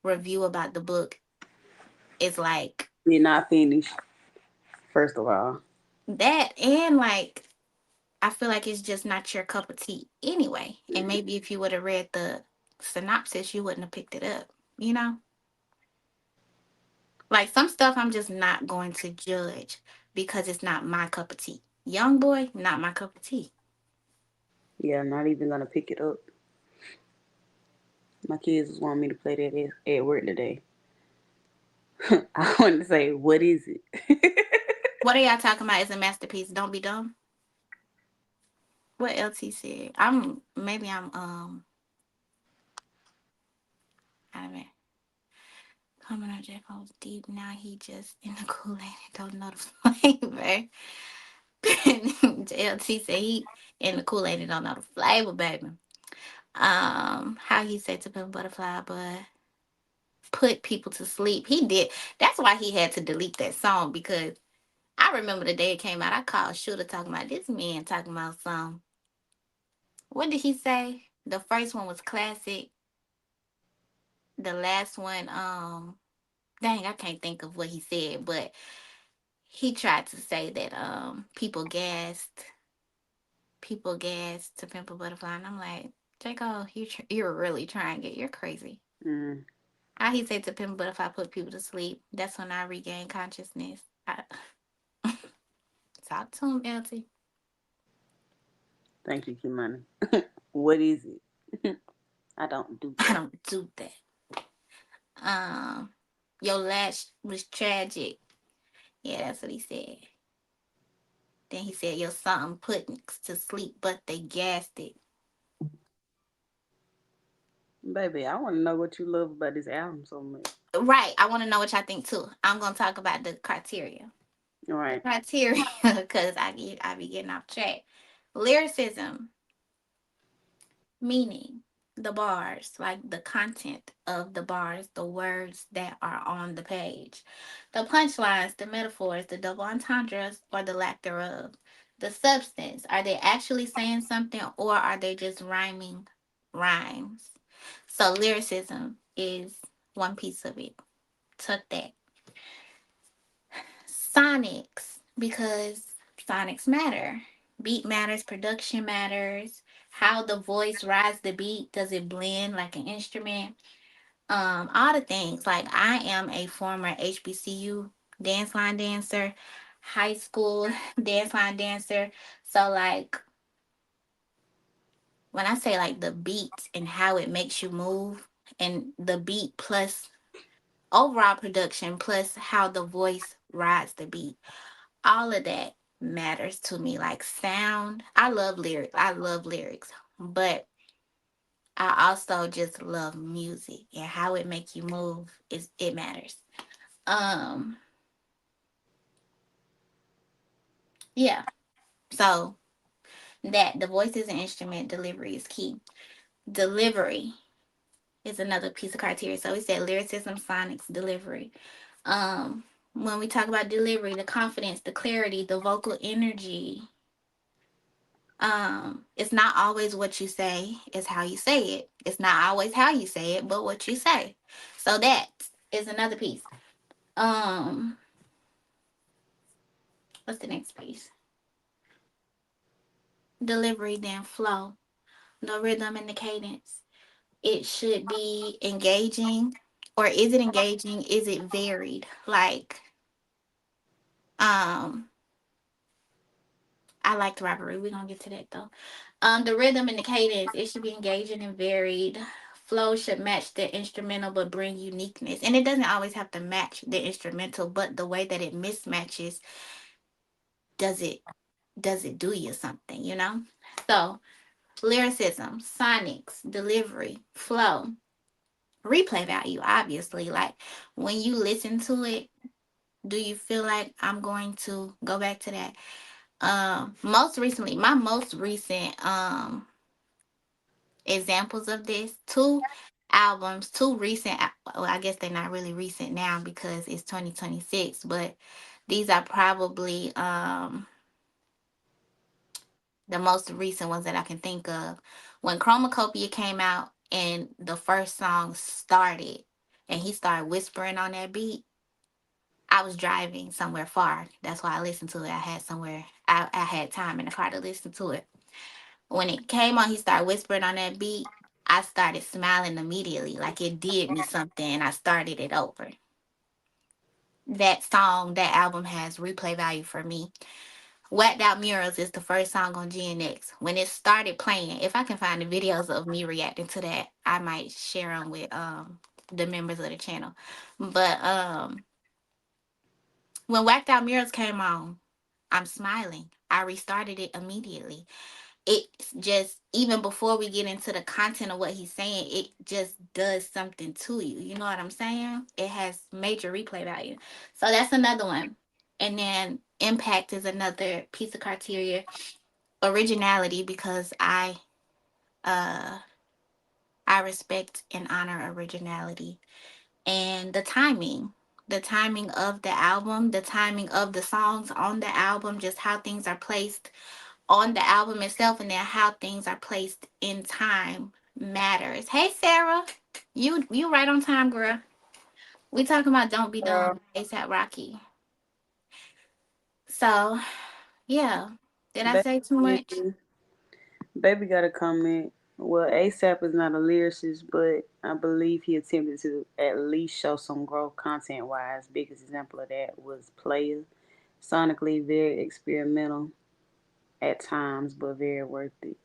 A: review about the book is like
B: You're not finished. First of all.
A: that, and like I feel like it's just not your cup of tea anyway. And maybe if you would have read the synopsis, you wouldn't have picked it up. You know, like some stuff I'm just not going to judge because it's not my cup of tea. Young boy, not my cup of tea.
B: Yeah, I'm not even gonna pick it up. My kids was wanting me to play that at work today. I wanted to say, what is it?
A: What are y'all talking about? Is a masterpiece? Don't be dumb. What else he said? I'm I don't know. Coming on Jack Holes deep. Now he just in the Kool-Aid and don't know the flavor. LT said he in the Kool-Aid and don't know the flavor, baby. How he said to Pimp Butterfly, but put people to sleep. He did. That's why he had to delete that song because I remember the day it came out. I called Shooter talking about this man talking about some. What did he say? The first one was classic. The last one, dang, I can't think of what he said, but he tried to say that people gassed to Pimp a Butterfly, and I'm like, Jacob, you're really trying it. You're crazy.
B: Mm,
A: How he said to Pimp a Butterfly put people to sleep. That's when I regained consciousness. Talk to him, LT.
B: thank you, Kimani. What is it? I don't do
A: I
B: that.
A: don't do that. Um, your lash was tragic. Yeah, that's what he said. Then he said your something put to sleep, but they gassed it.
B: Baby, I want to know what you love about this album so much.
A: Right. I want to know what y'all think too. I'm gonna talk about the criteria.
B: Right.
A: criteria, because I be getting off track. Lyricism, meaning the bars, like the content of the bars, the words that are on the page, the punchlines, the metaphors, the double entendres, or the lack thereof. The substance, are they actually saying something or are they just rhyming rhymes? So lyricism is one piece of it. Took that. Sonics, because sonics matter. Beat matters, production matters. How the voice rides the beat, does it blend like an instrument? All the things. Like I am a former HBCU dance line dancer, high school dance line dancer. So like when I say like the beat and how it makes you move, and the beat plus overall production plus how the voice rides the beat, all of that matters to me. Like sound, I love lyrics. I love lyrics, but I also just love music and how it makes you move. Is it matters. Um, yeah. So that the voice is an instrument, delivery is key. Delivery is another piece of criteria. So we said lyricism, sonics, delivery. Um, when we talk about delivery, the confidence, the clarity, the vocal energy, it's not always what you say, it's how you say it. It's not always how you say it, but what you say. So that is another piece. um what's the next piece? Delivery, then flow, the rhythm and the cadence. It should be engaging. Or is it engaging? Is it varied? Like um I like the robbery. We're gonna get to that though. The rhythm and the cadence, it should be engaging and varied. Flow should match the instrumental but bring uniqueness. And it doesn't always have to match the instrumental, but the way that it mismatches, does it do you something, you know? So lyricism, sonics, delivery, flow, replay value, obviously. Like when you listen to it, do you feel like I'm going to go back to that? Most recently, my most recent examples of this, two albums, two recent, well, I guess they're not really recent now because it's 2026, but these are probably the most recent ones that I can think of. When Chromacopia came out and the first song started and he started whispering on that beat, I was driving somewhere far. That's why I listened to it. I had time in the car to listen to it. When it came on, he started whispering on that beat. I started smiling immediately, like it did me something, and I started it over. That song, that album has replay value for me. Whacked Out Murals is the first song on GNX. When it started playing, if I can find the videos of me reacting to that, I might share them with the members of the channel. But when Whacked Out Murals came on, I'm smiling. I restarted it immediately. It's just, even before we get into the content of what he's saying, it just does something to you. You know what I'm saying? It has major replay value. So that's another one. And then impact is another piece of criteria. Originality, because uh I respect and honor originality. And the timing. The timing of the album, the timing of the songs on the album, just how things are placed on the album itself, and then how things are placed in time matters. Hey Sarah, you right on time, girl. We talking about Don't Be Dumb, ASAP Rocky. So yeah, did I say too much?
B: Baby, baby got a comment. Well, ASAP is not a lyricist, but I believe he attempted to at least show some growth content wise. Biggest example of that was Player. Sonically very experimental at times, but very worth it.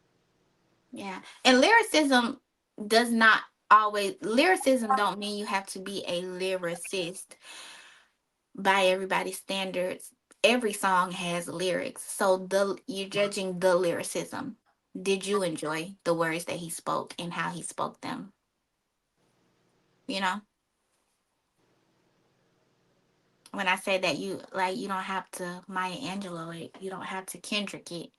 A: Yeah, and lyricism does not always, lyricism don't mean you have to be a lyricist by everybody's standards. Every song has lyrics, so the you're judging the lyricism. Did you enjoy the words that he spoke and how he spoke them? You know. When I say that, you like, you don't have to Maya Angelou it, you don't have to Kendrick it.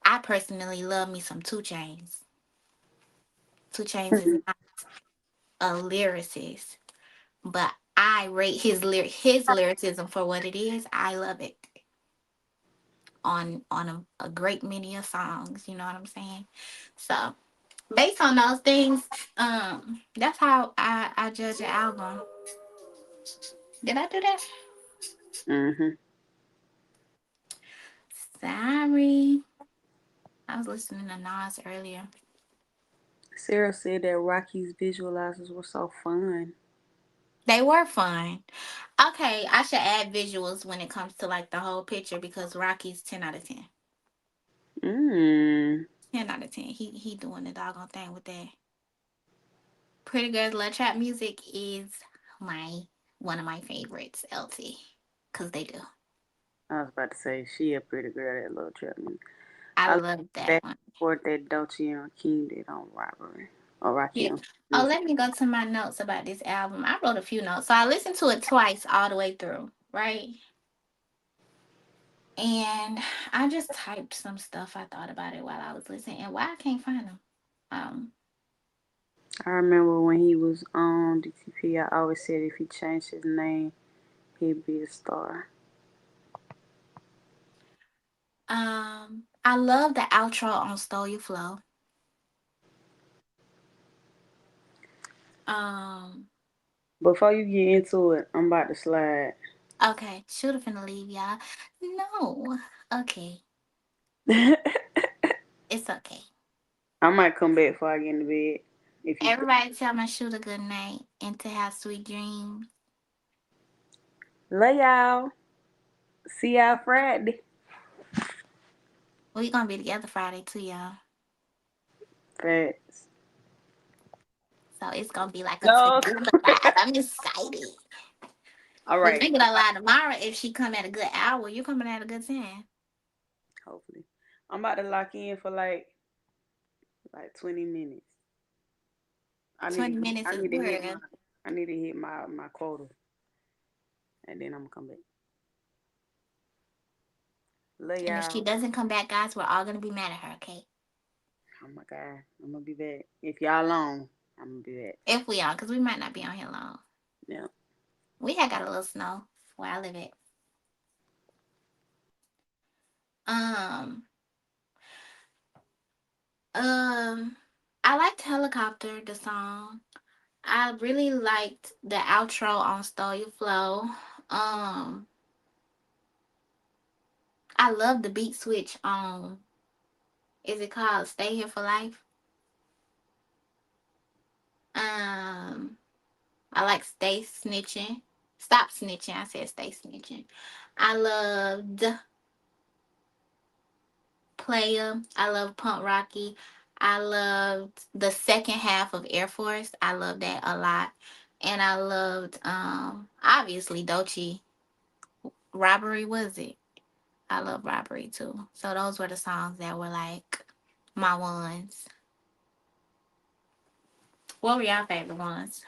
A: I personally love me some Two Chains. Two Chains is not a lyricist, but I rate his lyricism for what it is. I love it on a great many of songs. You know what I'm saying? So based on those things, that's how I judge an album. Did I do that?
B: Mm-hmm.
A: Sorry, I was listening to Nas earlier.
B: Sarah said that Rocky's visualizers were so fun.
A: They were fun. Okay, I should add visuals when it comes to like the whole picture because Rocky's 10 out of 10.
B: Mm.
A: 10 out of 10. He doing the doggone thing with that. Pretty Girls Love Trap Music is my one of my favorites, LT. Cause they do.
B: I was about to say she a pretty girl that love trap music.
A: I
B: I like
A: love that
B: back
A: one.
B: and forth that Dolce and King did on Robbery. Or Rocky
A: Yeah.
B: on
A: Oh,
B: music.
A: let me go to my notes about this album. I wrote a few notes. So I listened to it twice all the way through, right? And I just typed some stuff I thought about it while I was listening and why I can't find them. Um
B: I remember when he was on DTP, I always said if he changed his name, he'd be a star.
A: I love the outro on Stole Your Flow. Um
B: Before you get into it, I'm about to slide.
A: okay, should have finna leave y'all. No. Okay. It's okay.
B: I might come back before I get into bed. If you
A: Everybody tell my shooter good night and to have sweet dreams.
B: love y'all. See y'all Friday.
A: We gonna be together Friday too, y'all.
B: Facts.
A: So it's gonna be like a
B: No.
A: together vibe. I'm excited.
B: All
A: We
B: right.
A: make it a lot tomorrow if she come at a good hour. You coming at a good time.
B: Hopefully. I'm about to lock in for like 20 minutes.
A: 20 minutes
B: I
A: is
B: need to hit
A: word.
B: my quota, and then I'm gonna come back. Love
A: And if she
B: y'all.
A: doesn't come back, guys, we're all gonna be mad at her, okay?
B: Oh my god, I'm gonna be back. If y'all on, I'm gonna be back.
A: If we are, because we might not be on here long.
B: Yeah.
A: We had got a little snow where I live at. Um, um, I liked Helicopter, the song. I really liked the outro on Stole Your Flow. Um, I love the beat switch on, is it called Stay Here for Life? Um, I like Stay Snitching. Stop Snitching. I said Stay Snitching. I loved Playa. I love Punk Rocky. I loved the second half of Air Force. I love that a lot. And I loved obviously Dochi. Robbery, was it? I love Robbery too. So those were the songs that were like my ones. What were your favorite ones?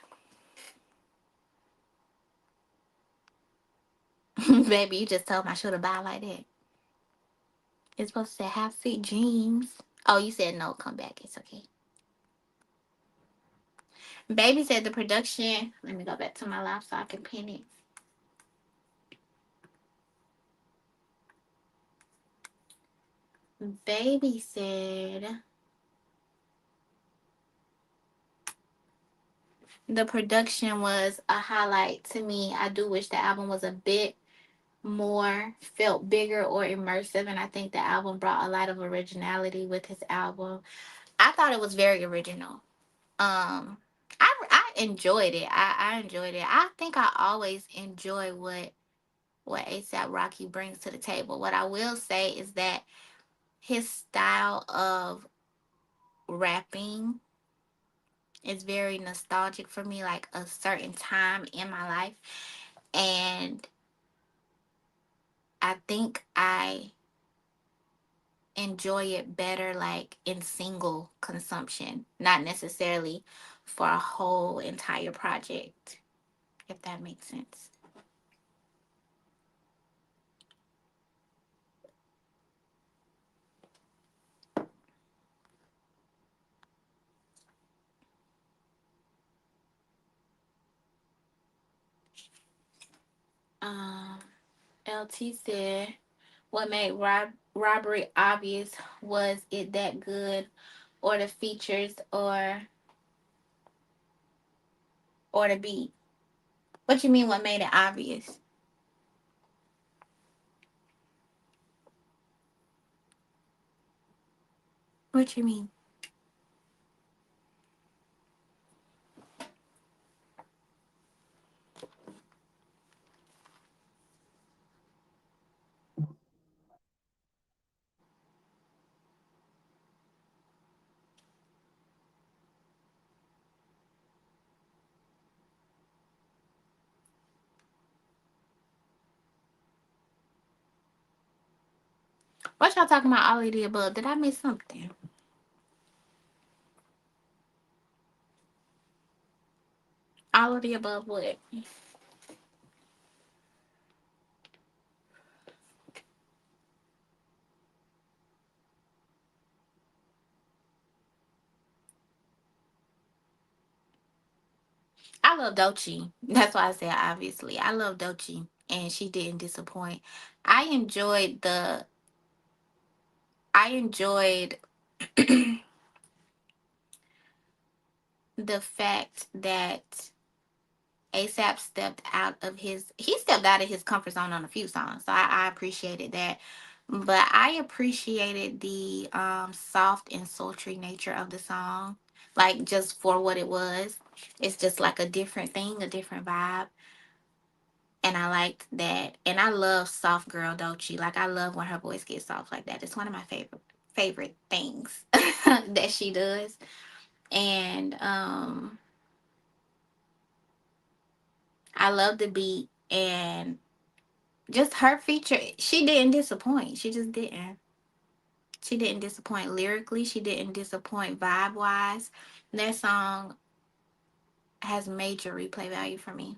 A: Baby, you just told me I should have bought like that. It's supposed to say have sweet dreams. Oh, you said no, come back. It's okay. Baby said the production. Let me go back to my live so I can pin it. Baby said the production was a highlight to me. I do wish the album was a bit more, felt bigger or immersive, and I think the album brought a lot of originality with his album. I thought it was very original. I enjoyed it. I enjoyed it. I think I always enjoy what ASAP Rocky brings to the table. What I will say is that his style of rapping is very nostalgic for me, like a certain time in my life. And I think I enjoy it better like in single consumption, not necessarily for a whole entire project, if that makes sense. Um, LT said, "What made robbery obvious? Was it that good, or the features, or the beat? What you mean? What made it obvious? What you mean?" What y'all talking about? All of the above. Did I miss something? All of the above. What? I love Dochi. That's why I said obviously. I love Dochi, and she didn't disappoint. I enjoyed the. I enjoyed the fact that ASAP stepped out of his. He stepped out of his comfort zone on a few songs, so I appreciated that. But I appreciated the soft and sultry nature of the song, like just for what it was. It's just like a different thing, a different vibe, and I liked that. And I love soft girl Dochi. Like I love when her voice gets soft like that. It's one of my favorite things that she does. And I love the beat and just her feature. She didn't disappoint. She just didn't. She didn't disappoint lyrically. She didn't disappoint vibe wise. That song has major replay value for me.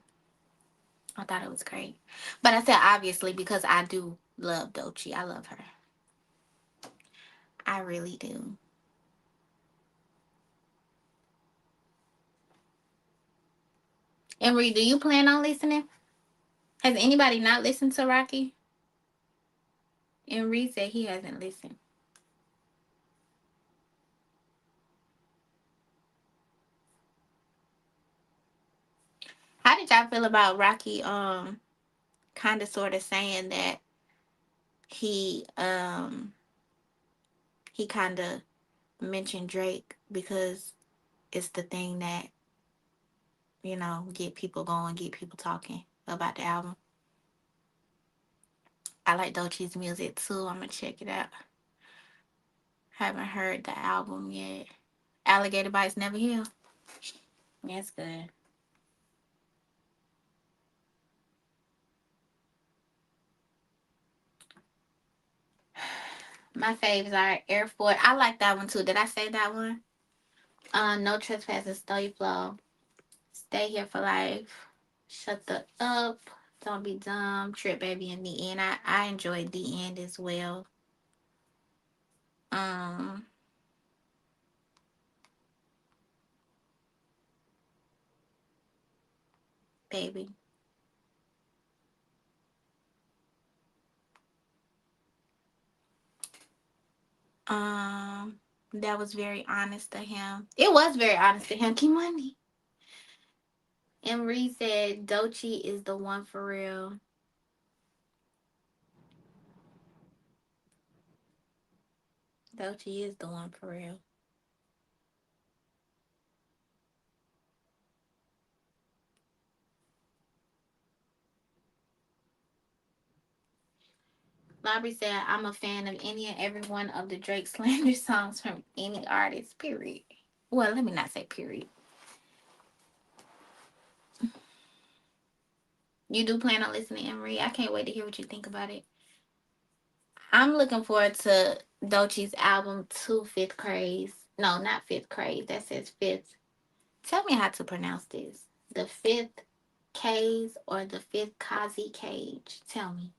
A: I thought it was great. But I said obviously because I do love Dochi. I love her. I really do. Emery, do you plan on listening? Has anybody not listened to Rocky? Emery said he hasn't listened. How did y'all feel about Rocky kind of sort of saying that he he kind of mentioned Drake because it's the thing that, get people going, get people talking about the album. I like Dochi's music too. I'm gonna check it out. Haven't heard the album yet. Alligator Bites Never Heal. That's good. My faves are Airport. I like that one too. Did I say that one? No Trespassing, Stole Your Flow. Stay Here for Life. Shut the Up. Don't Be Dumb. Trip Baby in the End. I enjoyed the end as well. Um, Baby. Um, that was very honest to him. It was very honest to him. Keep money. And Reed said Dochi is the one for real. Dochi is the one for real. Lobby said I'm a fan of any and every one of the Drake slander songs from any artist. Period. Well, let me not say period. You do plan on listening, Emery? I can't wait to hear what you think about it. I'm looking forward to Dochi's album Two Fifth Craze. No, not Fifth Craze. That says Fifth. Tell me how to pronounce this. The Fifth Cage or the Fifth Kazi Cage. Tell me.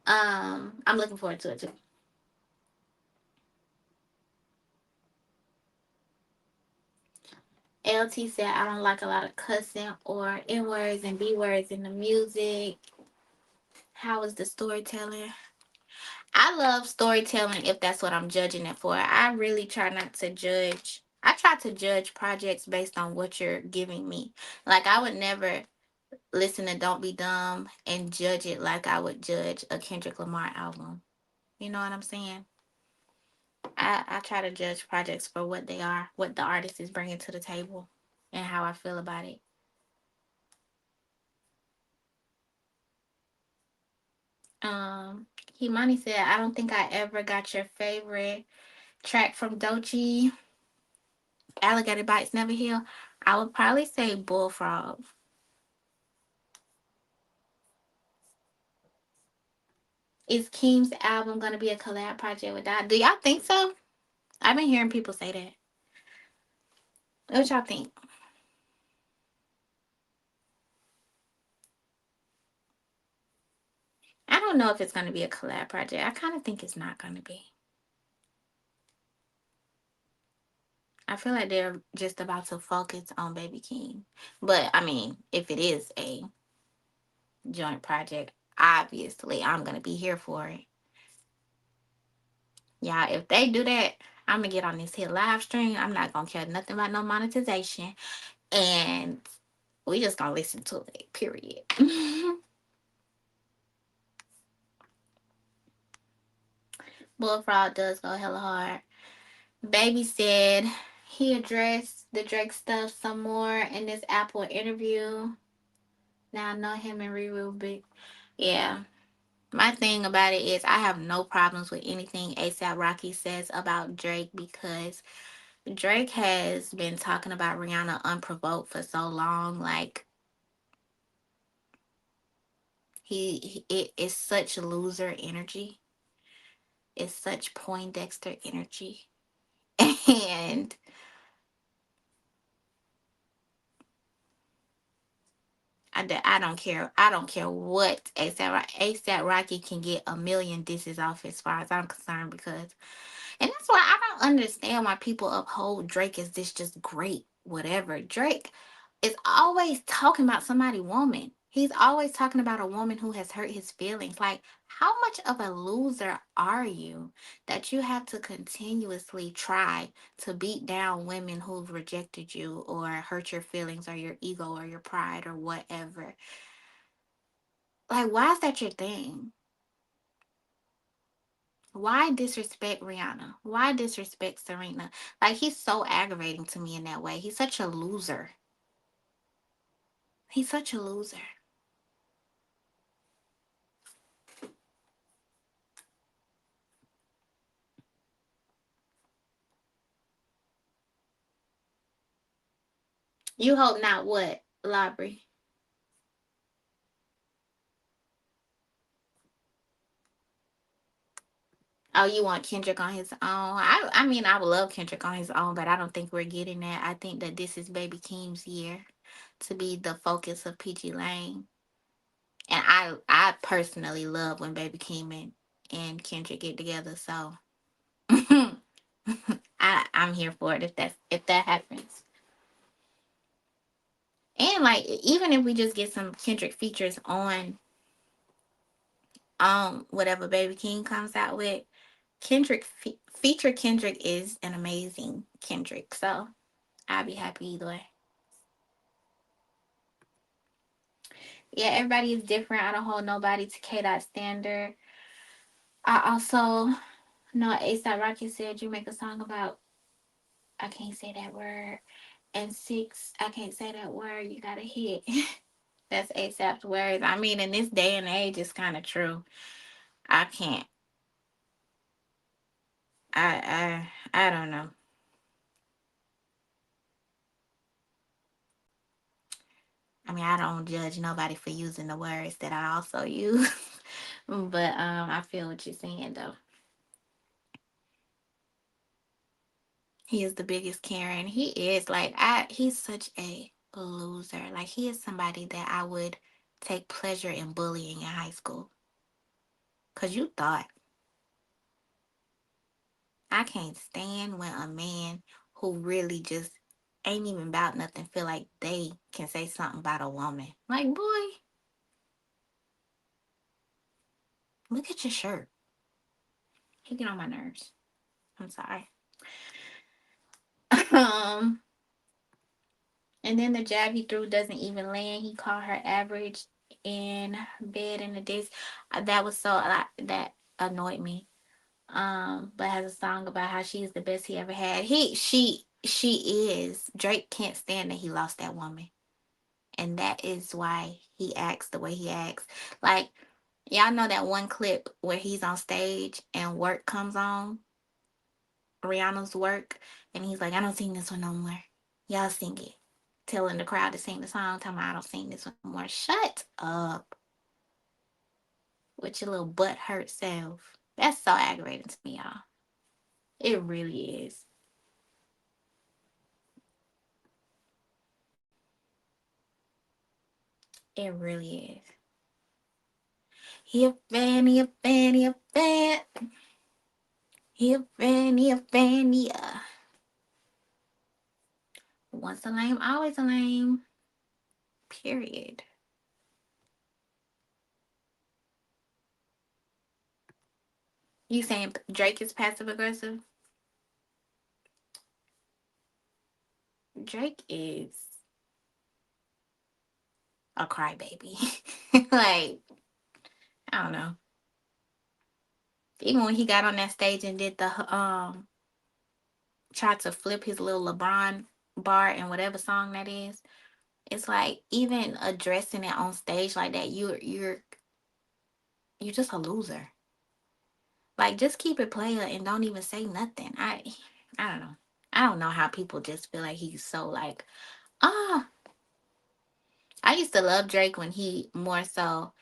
A: I'm looking forward to it too. LT said, I don't like a lot of cussing or N words and B words in the music. How is the storytelling? I love storytelling if that's what I'm judging it for. I really try not to judge. I try to judge projects based on what you're giving me. Like, I would never listen to Don't Be Dumb and judge it like I would judge a Kendrick Lamar album. You know what I'm saying? I try to judge projects for what they are, what the artist is bringing to the table, and how I feel about it. Himani said, I don't think I ever got your favorite track from Dochi. Alligator Bites Never Heal. I would probably say Bullfrog. Is Keem's album gonna be a collab project with that? Do y'all think so? I've been hearing people say that. What y'all think? I don't know if it's gonna be a collab project. I kind of think it's not gonna be. I feel like they're just about to focus on Baby King. But I mean, if it is a joint project, obviously I'm gonna be here for it. Yeah, if they do that, I'm gonna get on this here live stream. I'm not gonna care nothing about no monetization. And we just gonna listen to it, period. Bullfrog does go hella hard. Baby said he addressed the Drake stuff some more in this Apple interview. Now I know him and Riri big. Yeah. My thing about it is I have no problems with anything ASAP Rocky says about Drake because Drake has been talking about Rihanna unprovoked for so long. Like it is such loser energy. It's such Poindexter energy. And I don't care. I don't care what ASAP Rocky can get a million disses off as far as I'm concerned because and that's why I don't understand why people uphold Drake as this just great whatever. Drake is always talking about somebody woman. He's always talking about a woman who has hurt his feelings. Like, how much of a loser are you that you have to continuously try to beat down women who've rejected you or hurt your feelings or your ego or your pride or whatever? Like, why is that your thing? Why disrespect Rihanna? Why disrespect Serena? Like, he's so aggravating to me in that way. He's such a loser. He's such a loser. You hope not what, Labry? Oh, you want Kendrick on his own? I mean, I would love Kendrick on his own, but I don't think we're getting that. I think that this is Baby Keem's year to be the focus of PG Lane. And I personally love when Baby Keem and Kendrick get together. So I'm here for it if that happens. And like even if we just get some Kendrick features on whatever Baby King comes out with, feature Kendrick is an amazing Kendrick. So I'll be happy either way. Yeah, everybody is different. I don't hold nobody to K dot standard. I also know ASAP Rocky said you make a song about I can't say that word. And six, I can't say that word. You gotta hit. That's ASAP's words. I mean, in this day and age, it's kind of true. I can't. I don't know. I mean, I don't judge nobody for using the words that I also use. But I feel what you're saying though. He is the biggest Karen. He is like he's such a loser. Like he is somebody that I would take pleasure in bullying in high school. Cause you thought I can't stand when a man who really just ain't even about nothing feel like they can say something about a woman. Like, boy, look at your shirt. He get on my nerves. I'm sorry. um, and then the jab he threw doesn't even land. He called her average in bed in the days. That was so that annoyed me. But has a song about how she's the best he ever had. She is. Drake can't stand that he lost that woman. And that is why he acts the way he acts. Like, y'all know that one clip where he's on stage and work comes on, Rihanna's work, and he's like, I don't sing this one no more. Y'all sing it. Telling the crowd to sing the song, telling me I don't sing this one no more. Shut up with your little butt hurt self. That's so aggravating to me, y'all. It really is. It really is. He a fan, he a fan, he a fan. He a fan, he a fan, yeah. Once a lame, always a lame. Period. You saying Drake is passive aggressive? Drake is a crybaby. Like, I don't know. Even when he got on that stage and did the tried to flip his little LeBron bar in whatever song that is, it's like even addressing it on stage like that, you're just a loser. Like, just keep it player and don't even say nothing. I don't know. I don't know how people just feel like he's so like, ah. I used to love Drake when he more so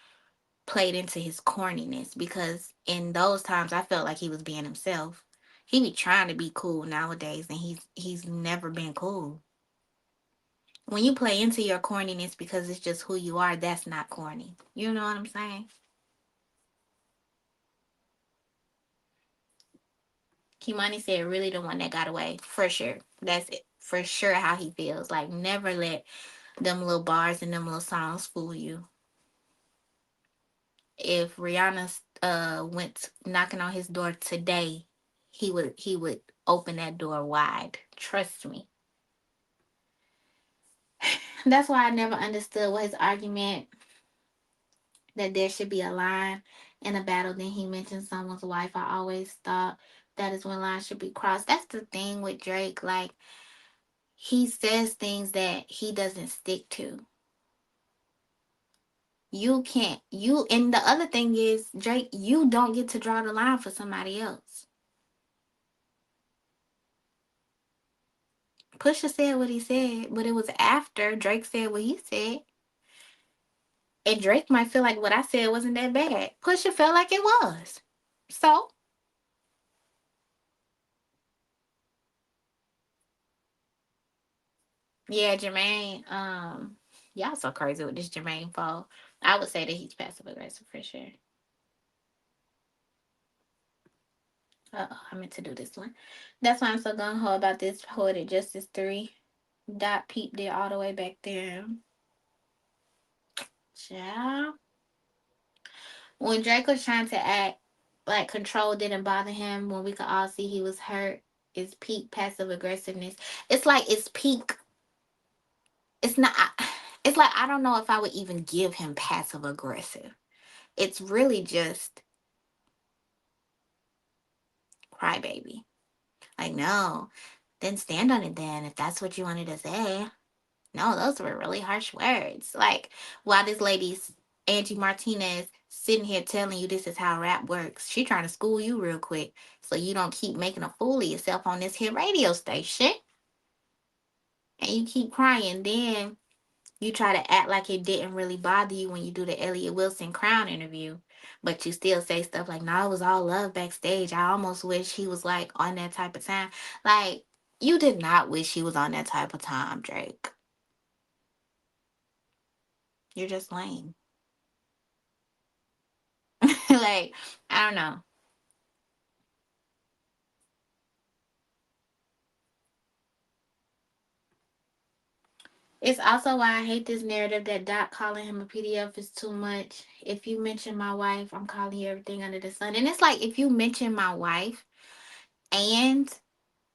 A: played into his corniness, because in those times I felt like he was being himself. He be trying to be cool nowadays and he's never been cool. When you play into your corniness because it's just who you are, that's not corny. You know what I'm saying? Kimani said, really the one that got away. For sure. That's it. For sure how he feels. Like, never let them little bars and them little songs fool you. If Rihanna went knocking on his door today, he would open that door wide. Trust me. That's why I never understood what his argument that there should be a line in a battle. Then he mentioned someone's wife. I always thought that is when lines should be crossed. That's the thing with Drake. Like, he says things that he doesn't stick to. You can't. You and the other thing is, Drake, you don't get to draw the line for somebody else. Pusha said what he said, but it was after Drake said what he said. And Drake might feel like what I said wasn't that bad. Pusha felt like it was. So, yeah, Jermaine, y'all so crazy with this Jermaine fall. I would say that he's passive aggressive for sure. I meant to do this one. That's why I'm so gung ho about this Poetic Justice 3. Dot peeped it all the way back there. Child. When Drake was trying to act like control didn't bother him, when we could all see he was hurt, it's peak passive aggressiveness. It's like it's peak. It's not. It's like I don't know if I would even give him passive aggressive. It's really just crybaby. Like, no, then stand on it then if that's what you wanted to say. No, those were really harsh words. Like, while this lady's Angie Martinez sitting here telling you this is how rap works, she trying to school you real quick so you don't keep making a fool of yourself on this hit radio station. And you keep crying. Then you try to act like it didn't really bother you when you do the Elliot Wilson Crown interview, but you still say stuff like, "No, it was all love backstage. I almost wish he was like on that type of time." Like, you did not wish he was on that type of time, Drake. You're just lame. Like, I don't know. It's also why I hate this narrative that Doc calling him a PDF is too much. If you mention my wife, I'm calling you everything under the sun. And it's like if you mention my wife and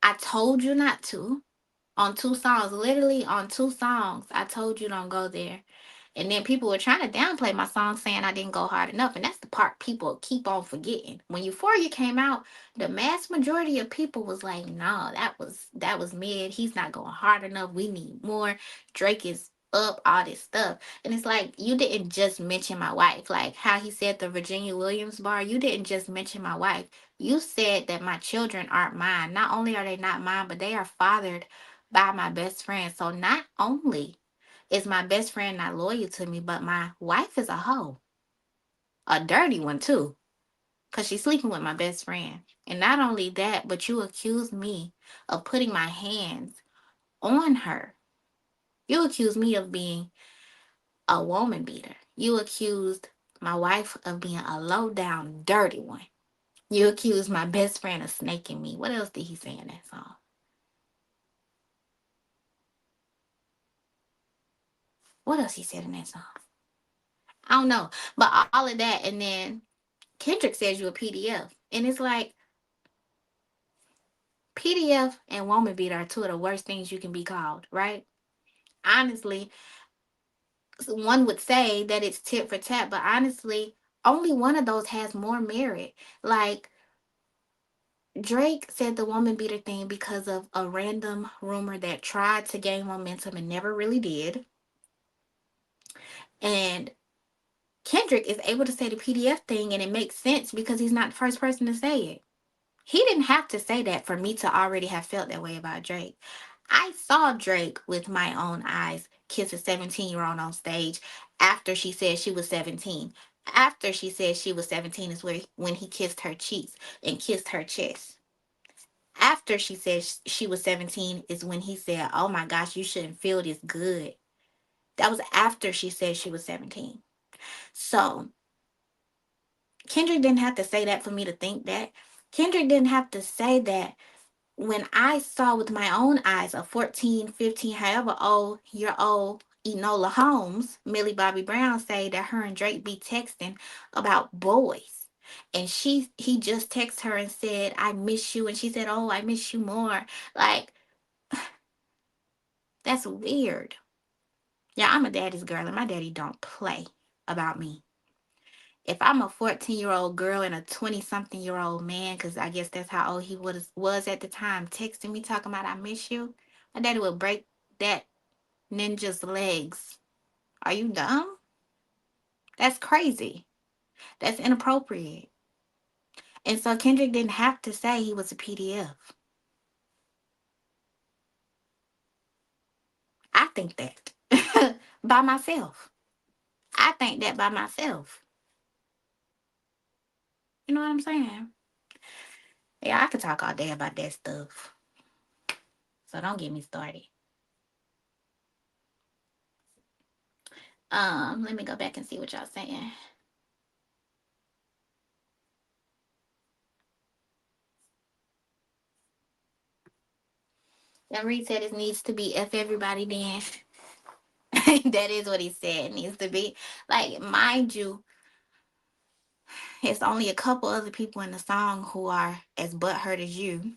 A: I told you not to on two songs, literally on two songs, I told you don't go there. And then people were trying to downplay my song saying I didn't go hard enough. And that's the part people keep on forgetting. When Euphoria came out, the mass majority of people was like, no, that was mid. He's not going hard enough. We need more. Drake is up, all this stuff. And it's like you didn't just mention my wife. Like how he said the Virginia Williams bar, you didn't just mention my wife. You said that my children aren't mine. Not only are they not mine, but they are fathered by my best friend. So not only is my best friend not loyal to me, but my wife is a hoe. A dirty one too. Cause she's sleeping with my best friend. And not only that, but you accuse me of putting my hands on her. You accuse me of being a woman beater. You accused my wife of being a low down dirty one. You accused my best friend of snaking me. What else did he say in that song? What else he said in that song? I don't know. But all of that, and then Kendrick says you a PDF. And it's like PDF and woman beater are two of the worst things you can be called, right? Honestly, one would say that it's tit for tat, but honestly, only one of those has more merit. Like Drake said the woman beater thing because of a random rumor that tried to gain momentum and never really did. And Kendrick is able to say the PDF thing and it makes sense because he's not the first person to say it. He didn't have to say that for me to already have felt that way about Drake. I saw Drake with my own eyes kiss a 17-year-old on stage after she said she was 17. After she said she was 17 is where when he kissed her cheeks and kissed her chest. After she said she was 17 is when he said, "Oh my gosh, you shouldn't feel this good." That was after she said she was 17. So Kendrick didn't have to say that for me to think that. Kendrick didn't have to say that when I saw with my own eyes a 14, 15, however year old Enola Holmes, Millie Bobby Brown say that her and Drake be texting about boys. And he just texted her and said, "I miss you." And she said, "Oh, I miss you more." Like, that's weird. Yeah, I'm a daddy's girl and my daddy don't play about me. If I'm a 14-year-old girl and a 20-something-year-old man, because I guess that's how old he was at the time, texting me talking about "I miss you," my daddy would break that ninja's legs. Are you dumb? That's crazy. That's inappropriate. And so Kendrick didn't have to say he was a PDF. I think that by myself. I think that by myself. You know what I'm saying? Yeah, I could talk all day about that stuff. So don't get me started. Let me go back and see what y'all saying. And Reed said it needs to be F everybody then. That is what he said. It needs to be. Like, mind you, it's only a couple other people in the song who are as butthurt as you.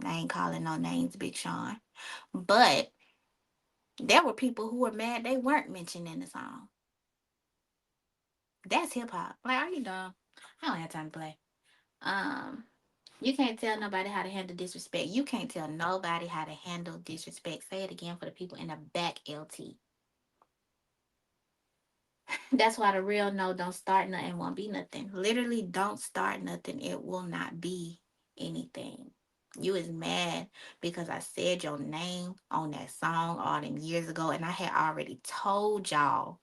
A: I ain't calling no names, Big Sean. But there were people who were mad they weren't mentioned in the song. That's hip hop. Like, are you dumb? I don't have time to play. Um, you can't tell nobody how to handle disrespect. You can't tell nobody how to handle disrespect. Say it again for the people in the back, LT. That's why the real no don't start nothing won't be nothing. Literally don't start nothing. It will not be anything. You is mad because I said your name on that song all them years ago and I had already told y'all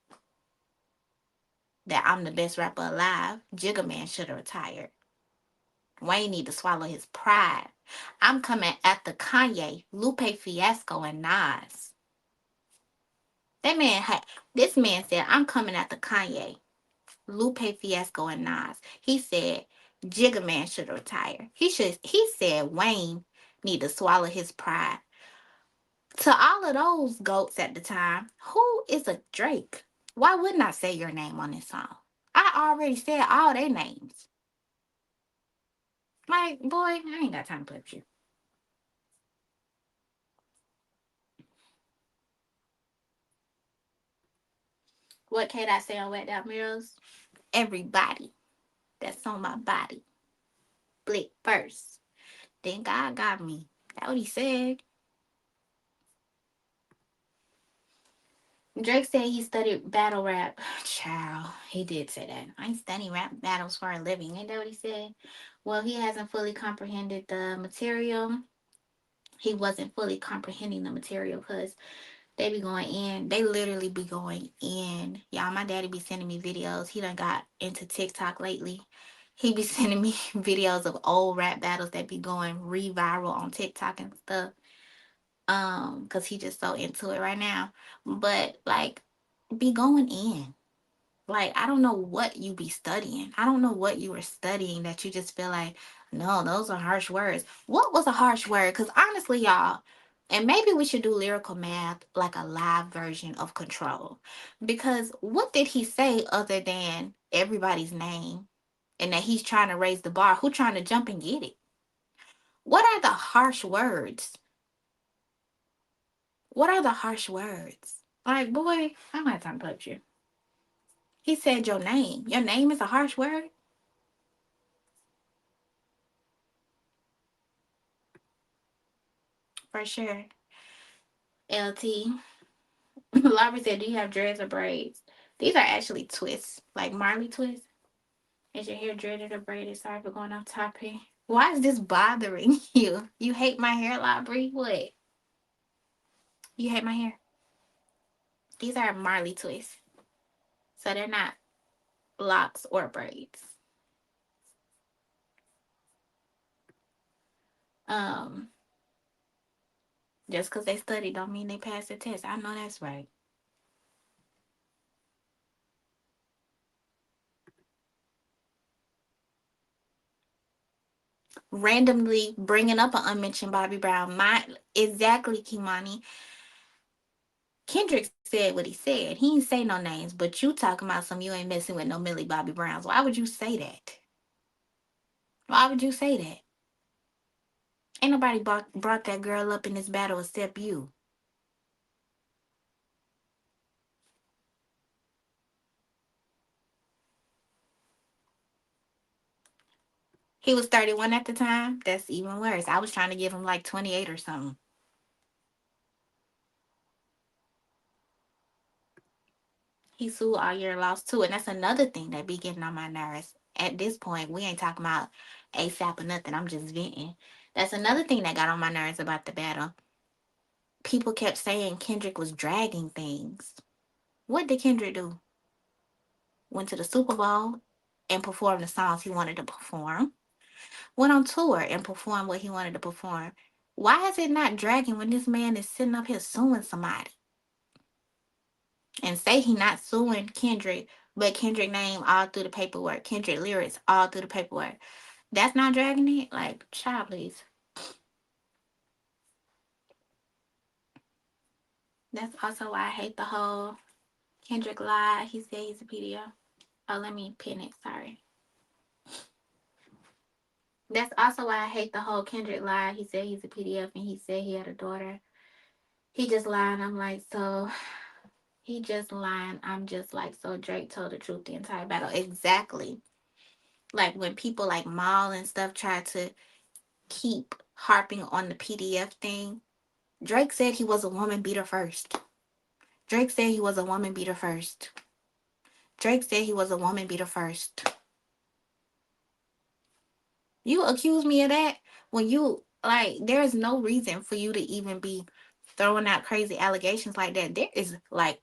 A: that I'm the best rapper alive. Jigga Man should have retired. Wayne need to swallow his pride. I'm coming after Kanye, Lupe Fiasco, and Nas. That man had this man said, "I'm coming after Kanye, Lupe Fiasco, and Nas." He said Jigga Man should retire. He said Wayne need to swallow his pride. To all of those goats at the time, who is a Drake? Why wouldn't I say your name on this song? I already said all their names. Like, boy, I ain't got time to play with you. What can I say on Wet Out Mirrors? Everybody that's on my body. Blick first. Then God got me. That's what he said. Drake said he studied battle rap. Child, he did say that. I study rap battles for a living. Ain't that what he said? Well, he hasn't fully comprehended the material. He wasn't fully comprehending the material because they be going in. They literally be going in. Y'all, my daddy be sending me videos. He done got into TikTok lately. He be sending me videos of old rap battles that be going re-viral on TikTok and stuff. Because he just so into it right now. But like, be going in. Like, I don't know what you be studying. I don't know what you were studying that you just feel like, no, those are harsh words. What was a harsh word? Because honestly, y'all, and maybe we should do lyrical math like a live version of Control. Because what did he say other than everybody's name and that he's trying to raise the bar? Who trying to jump and get it? What are the harsh words? What are the harsh words? Like, boy, I don't have time to touch you. He said your name. Your name is a harsh word? For sure. LT. Laurie said, do you have dreads or braids? These are actually twists, like Marley twists. Is your hair dreaded or braided? Sorry for going off topic. Why is this bothering you? You hate my hair, Labrie? What? You hate my hair? These are Marley twists. So they're not locks or braids. Um, just because they study don't mean they pass the test. I know that's right. Randomly bringing up an unmentioned Bobby Brown. My exactly, Kimani. Kendrick said what he said. He ain't say no names, but you talking about some you ain't messing with no Millie Bobby Browns. Why would you say that? Why would you say that? Ain't nobody brought that girl up in this battle except you. He was 31 at the time. That's even worse. I was trying to give him like 28 or something. He sued all year, lost too. And that's another thing that be getting on my nerves. At this point, we ain't talking about ASAP or nothing. I'm just venting. That's another thing that got on my nerves about the battle. People kept saying Kendrick was dragging things. What did Kendrick do? Went to the Super Bowl and performed the songs he wanted to perform. Went on tour and performed what he wanted to perform. Why is it not dragging when this man is sitting up here suing somebody? And say he not suing Kendrick, but Kendrick name all through the paperwork, Kendrick lyrics all through the paperwork. That's not dragging it? Like, child, please. That's also why I hate the whole Kendrick lie. He said he's a PDF. Oh, let me pin it. Sorry. That's also why I hate the whole Kendrick lie. He said he's a PDF and he said he had a daughter. He just lied. I'm like, so he just lying. I'm just like, so Drake told the truth the entire battle. Exactly. Like when people like Maul and stuff try to keep harping on the PDF thing, Drake said he was a woman beater first. Drake said he was a woman beater first. Drake said he was a woman beater first. You accuse me of that when you like there's no reason for you to even be throwing out crazy allegations like that. There is like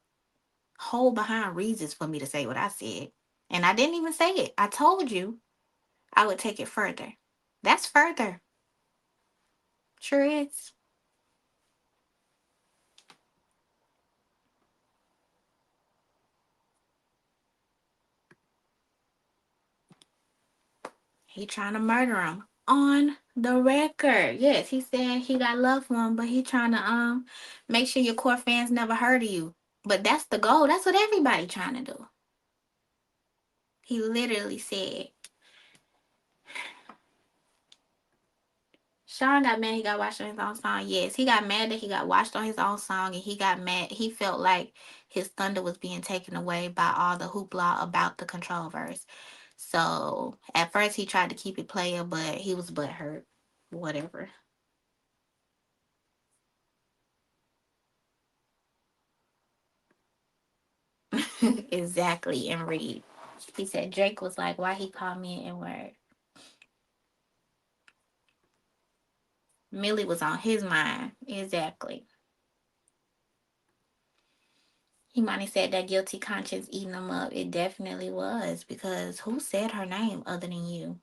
A: whole behind reasons for me to say what I said. And I didn't even say it. I told you I would take it further. That's further. Sure is. He trying to murder him on The record. Yes, he said he got love for him, but he trying to make sure your core fans never heard of you. But that's the goal. That's what everybody trying to do. He literally said Sean got mad he got watched on his own song. Yes, he got mad that he got watched on his own song, and he got mad. He felt like his thunder was being taken away by all the hoopla about the control verse. So at first he tried to keep it player, but he was butthurt. Whatever. Exactly. And read. He said Drake was like, why he called me an N word? Millie was on his mind. Exactly. He might have said that guilty conscience eating him up. It definitely was because who said her name other than you?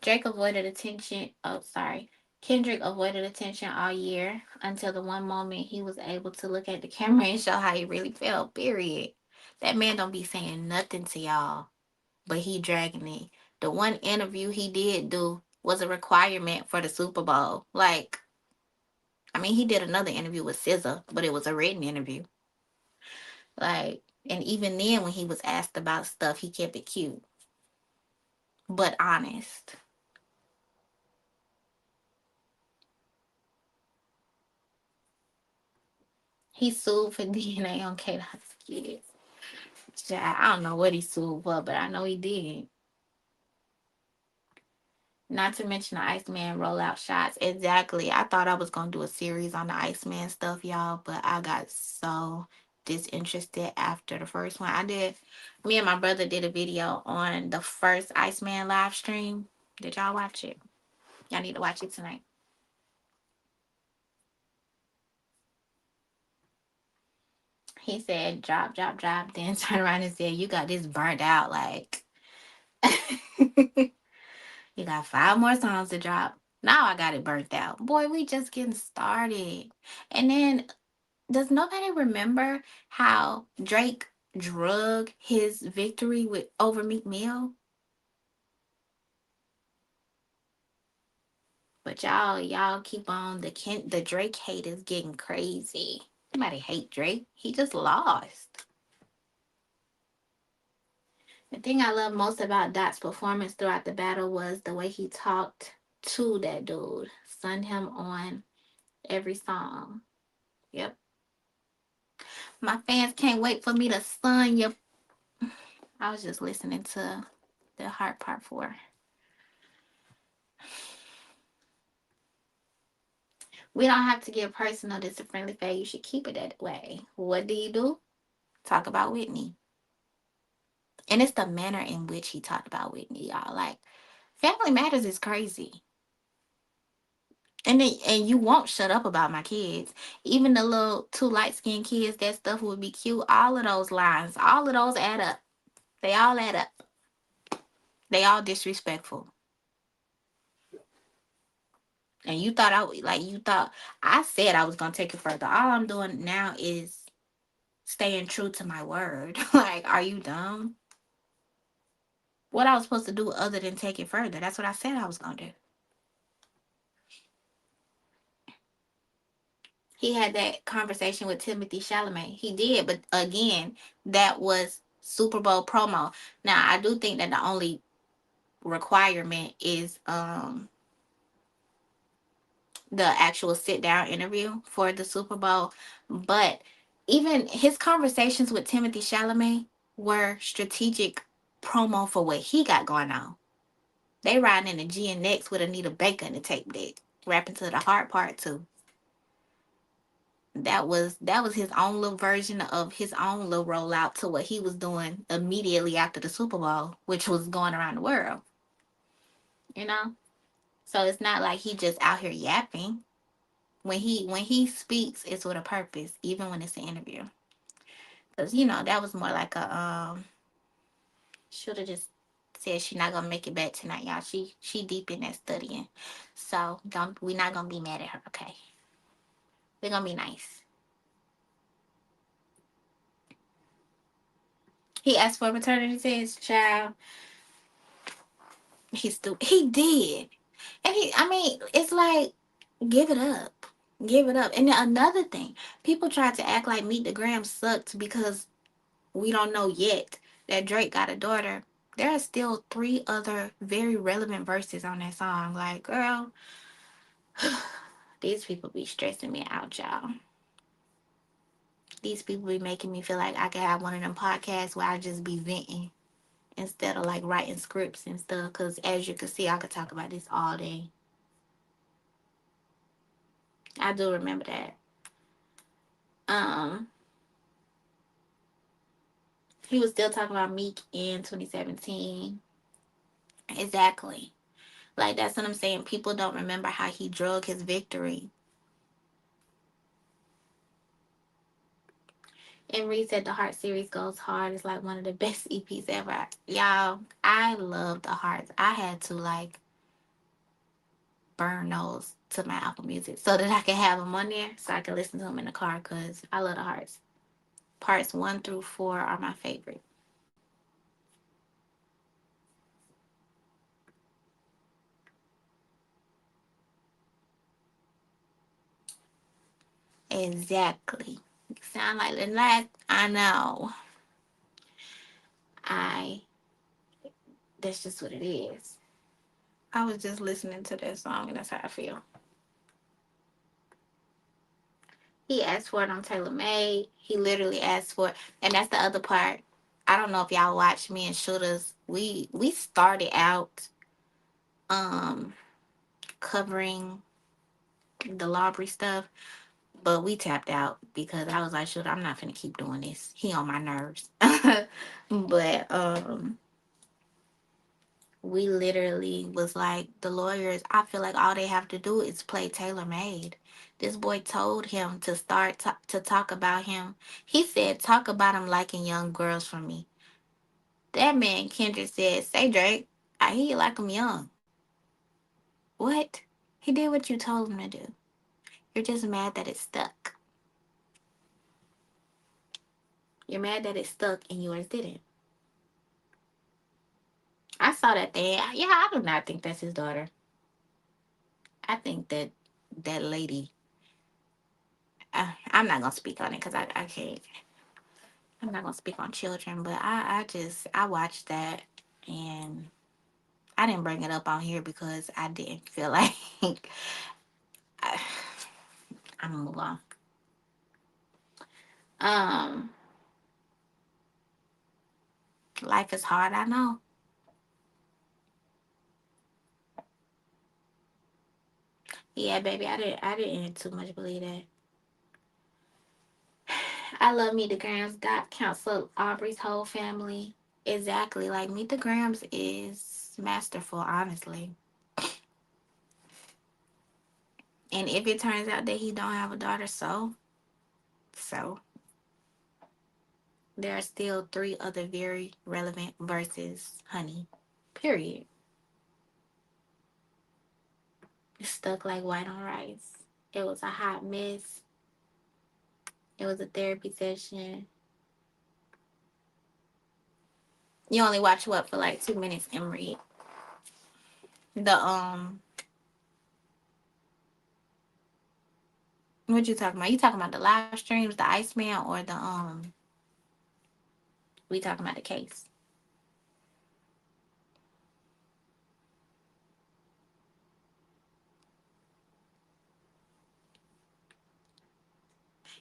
A: Drake avoided attention. Oh, sorry. Kendrick avoided attention all year until the one moment he was able to look at the camera and show how he really felt. Period. That man don't be saying nothing to y'all, but he dragging it. The one interview he did do was a requirement for the Super Bowl. Like, I mean, he did another interview with SZA, but it was a written interview. Like, and even then, when he was asked about stuff, he kept it cute but honest. He sued for DNA on K Dot's kids. I don't know what he sued for, but I know he did. Not to mention the Iceman rollout shots. Exactly. I thought I was gonna do a series on the Iceman stuff, y'all, but I got so disinterested after the first one. I did. Me and my brother did a video on the first Iceman live stream. Did y'all watch it? Y'all need to watch it tonight. He said, drop, drop, drop. Then turned around and said, you got this burnt out. Like, you got 5 more songs to drop. Now I got it burnt out. Boy, we just getting started. And then, does nobody remember how Drake drug his victory with over Meek Mill? But y'all keep on the Drake hate is getting crazy. Nobody hate Drake. He just lost. The thing I love most about Dot's performance throughout the battle was the way he talked to that dude, sunned him on every song. Yep. My fans can't wait for me to sun you. I was just listening to the Heart Part 4. We don't have to get personal. This is a friendly fade. You should keep it that way. What do you do? Talk about Whitney. And it's the manner in which he talked about Whitney, y'all. Like, Family Matters is crazy. And you won't shut up about my kids. Even the little two light skinned kids, that stuff would be cute. All of those lines, all of those add up. They all add up. They all disrespectful. And you thought you thought I said I was gonna take it further. All I'm doing now is staying true to my word. Like, are you dumb? What I was supposed to do other than take it further? That's what I said I was gonna do. He had that conversation with Timothy Chalamet. He did, but again, that was Super Bowl promo. Now, I do think that the only requirement is the actual sit down interview for the Super Bowl, but even his conversations with Timothy Chalamet were strategic promo for what he got going on. They riding in the GNX with Anita Baker in the tape deck, rapping to the hard part too. That was his own little version of his own little rollout to what he was doing immediately after the Super Bowl, which was going around the world. You know, so it's not like he just out here yapping. When he speaks, it's with a purpose, even when it's an interview. Because that was more like a should have just said she not gonna make it back tonight, y'all. She deep in that studying, so don't we not gonna be mad at her, okay? We're gonna be nice. He asked for a maternity test, child. He did. And I mean, it's like, give it up. Give it up. And then another thing, people tried to act like Meet the Graham sucked because we don't know yet that Drake got a daughter. There are still three other very relevant verses on that song. Like, girl, these people be stressing me out, y'all. These people be making me feel like I could have one of them podcasts where I just be venting instead of like writing scripts and stuff. Because as you can see, I could talk about this all day. I do remember that. Um, he was still talking about Meek in 2017. Exactly. Like that's what I'm saying. People don't remember how he drug his victory. And Reed said the Heart series goes hard. It's like one of the best EPs ever. Y'all, I love the Hearts. I had to like burn those to my Apple Music so that I can have them on there so I can listen to them in the car because I love the Hearts. Parts 1 through 4 are my favorite. Exactly. Sound like the last. I know. I. That's just what it is. I was just listening to that song and that's how I feel. He asked for it on Taylor Made. He literally asked for it. And that's the other part. I don't know if y'all watched me and Shooters. We started out um covering the Lawbury stuff, but we tapped out because I was like, Shooter, I'm not finna keep doing this. He on my nerves. But we literally was like the lawyers, I feel like all they have to do is play Taylor Made. This boy told him to start to talk about him. He said talk about him liking young girls for me. That man Kendrick said, say Drake, I hear you like him young. What? He did what you told him to do. You're just mad that it stuck. You're mad that it stuck and yours didn't. I saw that thing. Yeah, I do not think that's his daughter. I think that that lady, I'm not gonna speak on it because I can't. I'm not gonna speak on children, but I watched that and I didn't bring it up on here because I didn't feel like I, I'm gonna move on. Um, life is hard. I know. Yeah, baby, I didn't too much believe that. I love Meet the Grams. Got counsel Aubrey's whole family. Exactly, like Meet the Grams is masterful, honestly. And if it turns out that he don't have a daughter, so there are still three other very relevant verses, honey. Period. Stuck like white on rice. It was a hot mess. It was a therapy session. You only watch what for like 2 minutes and read. The what you talking about? You talking about the live streams, the Iceman, or the we talking about the case?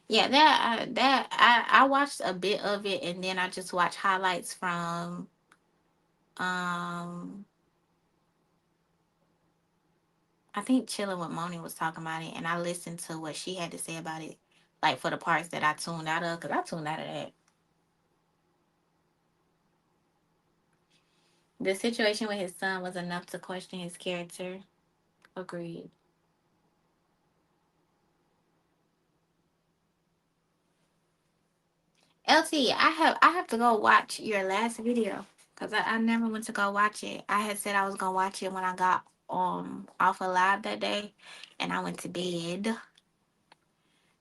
A: Yeah, I watched a bit of it and then I just watched highlights from um I think Chilling with Moni was talking about it and I listened to what she had to say about it, like for the parts that I tuned out of, because I tuned out of that. The situation with his son was enough to question his character. Agreed. LT, I have to go watch your last video because I never went to go watch it. I had said I was gonna watch it when I got off of live that day, and I went to bed.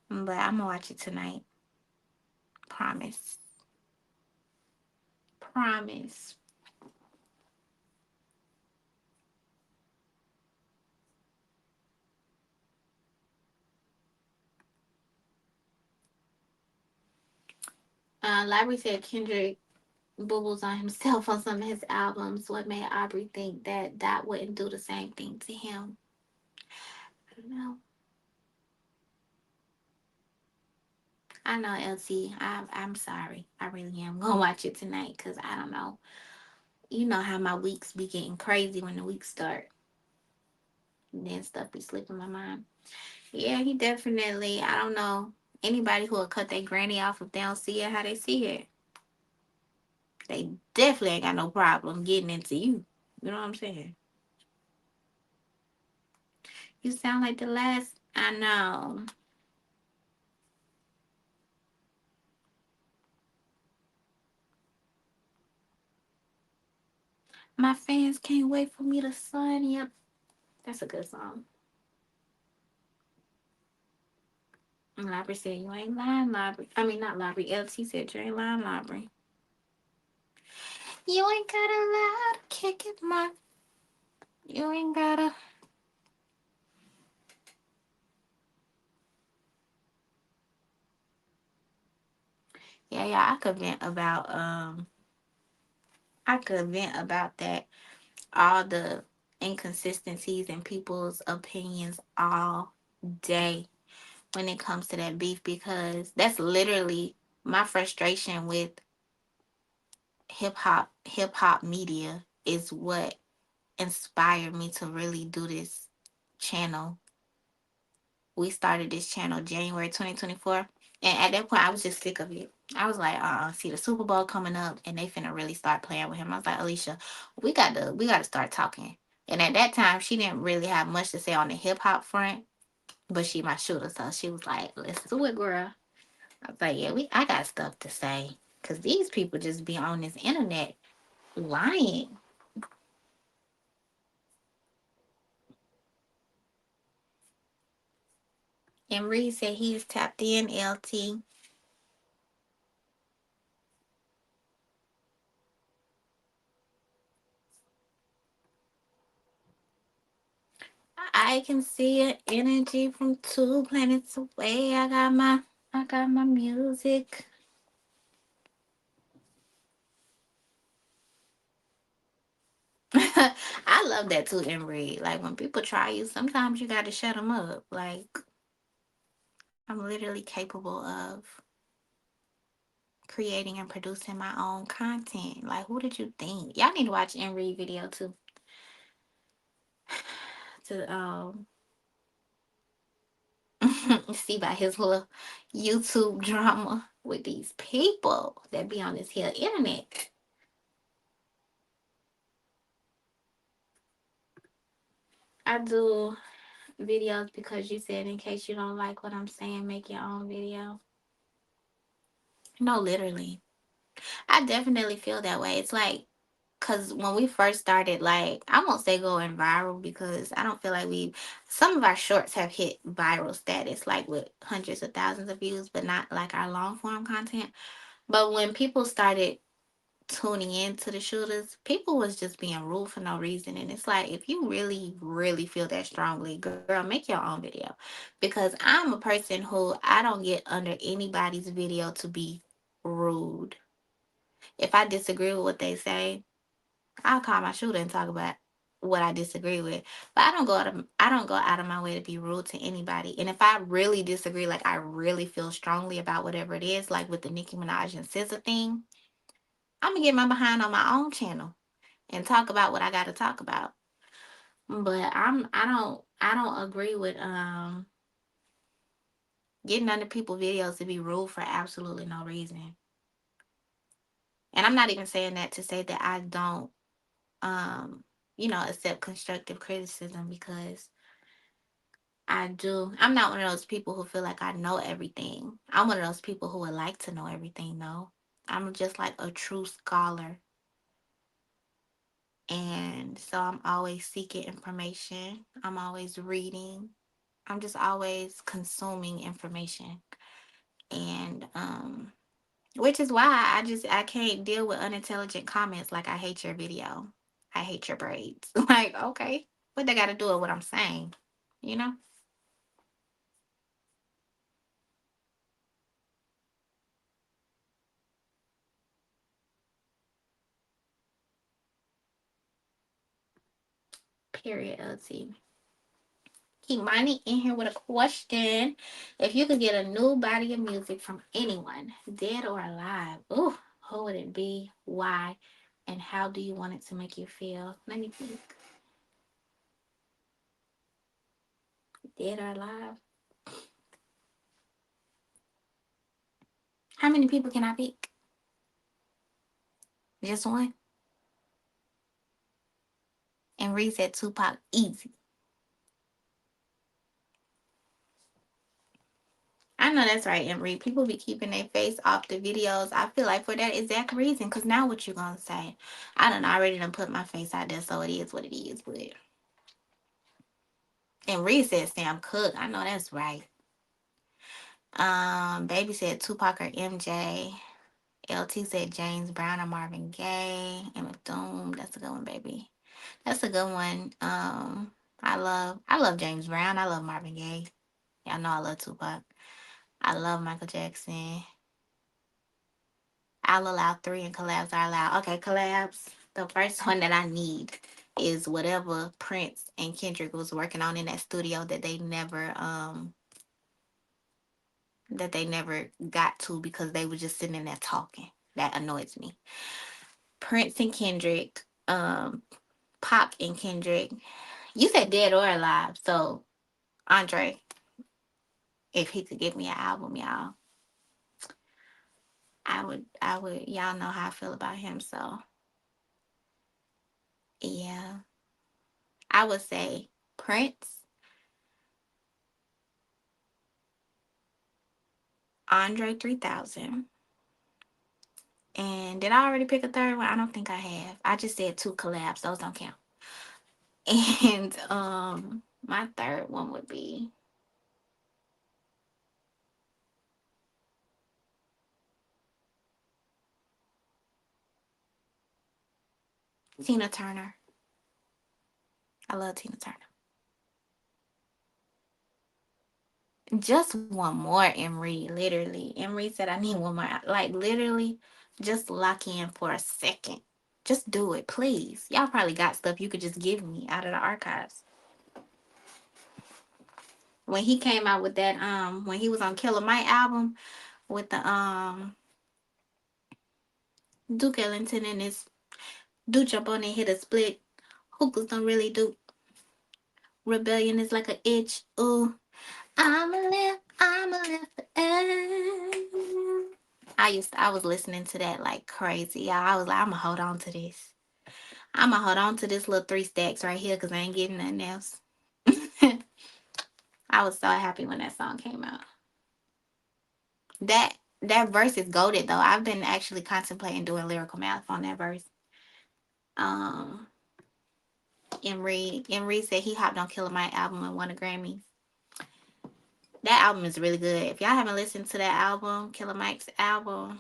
A: But I'm gonna watch it tonight. Promise. Promise. Library said Kendrick bubbles on himself on some of his albums. What made Aubrey think that Dot wouldn't do the same thing to him? I don't know. I know, LT. I'm sorry. I really am gonna watch it tonight because I don't know. You know how my weeks be getting crazy when the weeks start. And then stuff be slipping my mind. Yeah, he definitely. I don't know anybody who will cut their granny off if they don't see it how they see it. They definitely ain't got no problem getting into you. You know what I'm saying? You sound like the last. I know. My fans can't wait for me to sign. Yep, that's a good song. And Library said you ain't lying, Library. I mean not Library. LT said you ain't lying, Library. You ain't gotta lie to kick it, my. You ain't gotta. Yeah, yeah. I could vent about that. All the inconsistencies in people's opinions all day when it comes to that beef because that's literally my frustration with hip hop media is what inspired me to really do this channel. We started this channel January 2024. And at that point I was just sick of it. I was like, see the Super Bowl coming up and they finna really start playing with him. I was like, Alicia, we gotta start talking. And at that time she didn't really have much to say on the hip hop front, but she my shooter. So she was like, let's do it, girl. I was like, yeah, I got stuff to say. Cause these people just be on this internet lying. And Reed said he's tapped in, LT. I can see an energy from 2 planets away. I got my music. I love that too, Emery. Like when people try you, sometimes you got to shut them up. Like I'm literally capable of creating and producing my own content. Like who did you think? Y'all need to watch Emery video too to see about his little YouTube drama with these people that be on this here internet. I do videos because you said in case you don't like what I'm saying, make your own video. No, literally. I definitely feel that way. It's like, because when we first started, like, I won't say going viral because I don't feel like some of our shorts have hit viral status, like with hundreds of thousands of views, but not like our long form content. But when people started tuning into the shooters, people was just being rude for no reason. And it's like, if you really, really feel that strongly, girl, make your own video. Because I'm a person who I don't get under anybody's video to be rude. If I disagree with what they say, I'll call my shooter and talk about what I disagree with. But I don't go out of my way to be rude to anybody. And if I really disagree, like I really feel strongly about whatever it is, like with the Nicki Minaj and SZA thing, I'm gonna get my behind on my own channel and talk about what I got to talk about. But I don't agree with getting under people's videos to be rude for absolutely no reason. And I'm not even saying that to say that I don't um accept constructive criticism because I do. I'm not one of those people who feel like I know everything. I'm one of those people who would like to know everything though. I'm just like a true scholar. And so I'm always seeking information. I'm always reading. I'm just always consuming information. And which is why I can't deal with unintelligent comments like I hate your video. I hate your braids. Like, okay, what they got to do with what I'm saying? You know? Period. LT. Keep money in here with a question. If you could get a new body of music from anyone, dead or alive, ooh, who would it be? Why? And how do you want it to make you feel? Let me think. Dead or alive? How many people can I pick? Just one? And reset Tupac easy. I know that's right, Emery. People be keeping their face off the videos. I feel like for that exact reason. Cause now what you gonna say? I done already done put my face out there, so it is what it is. But and Reed said Sam Cooke. I know that's right. Baby said Tupac or MJ. LT said James Brown or Marvin Gaye. And Doom. That's a good one, baby. That's a good one. I love James Brown. I love Marvin Gaye. Y'all know I love Tupac. I love Michael Jackson. I'll allow three and collabs are allowed. Okay, collabs. The first one that I need is whatever Prince and Kendrick was working on in that studio that they never got to because they were just sitting in there talking. That annoys me. Prince and Kendrick, Pac and Kendrick. You said dead or alive, so Andre, if he could give me an album, y'all, I would. Y'all know how I feel about him, so yeah, I would say Prince, Andre 3000. And did I already pick a third one? I don't think I have. I just said two collabs. Those don't count. And my third one would be Tina Turner. I love Tina Turner. Just one more, Emery. Literally. Emery said I need one more. Like literally, just lock in for a second. Just do it, please. Y'all probably got stuff you could just give me out of the archives. When he came out with that, when he was on Killer Mike album with the Duke Ellington and his do jump on and hit a split. Hookers don't really do. Rebellion is like an itch. Ooh, I'm a live forever. I was listening to that like crazy. Y'all. I was like, I'ma hold on to this. I'ma hold on to this little three stacks right here because I ain't getting nothing else. I was so happy when that song came out. That that verse is goaded though. I've been actually contemplating doing lyrical math on that verse. Um, Emery said he hopped on Killer Mike album and won a Grammy. That album is really good. If y'all haven't listened to that album, Killer Mike's album,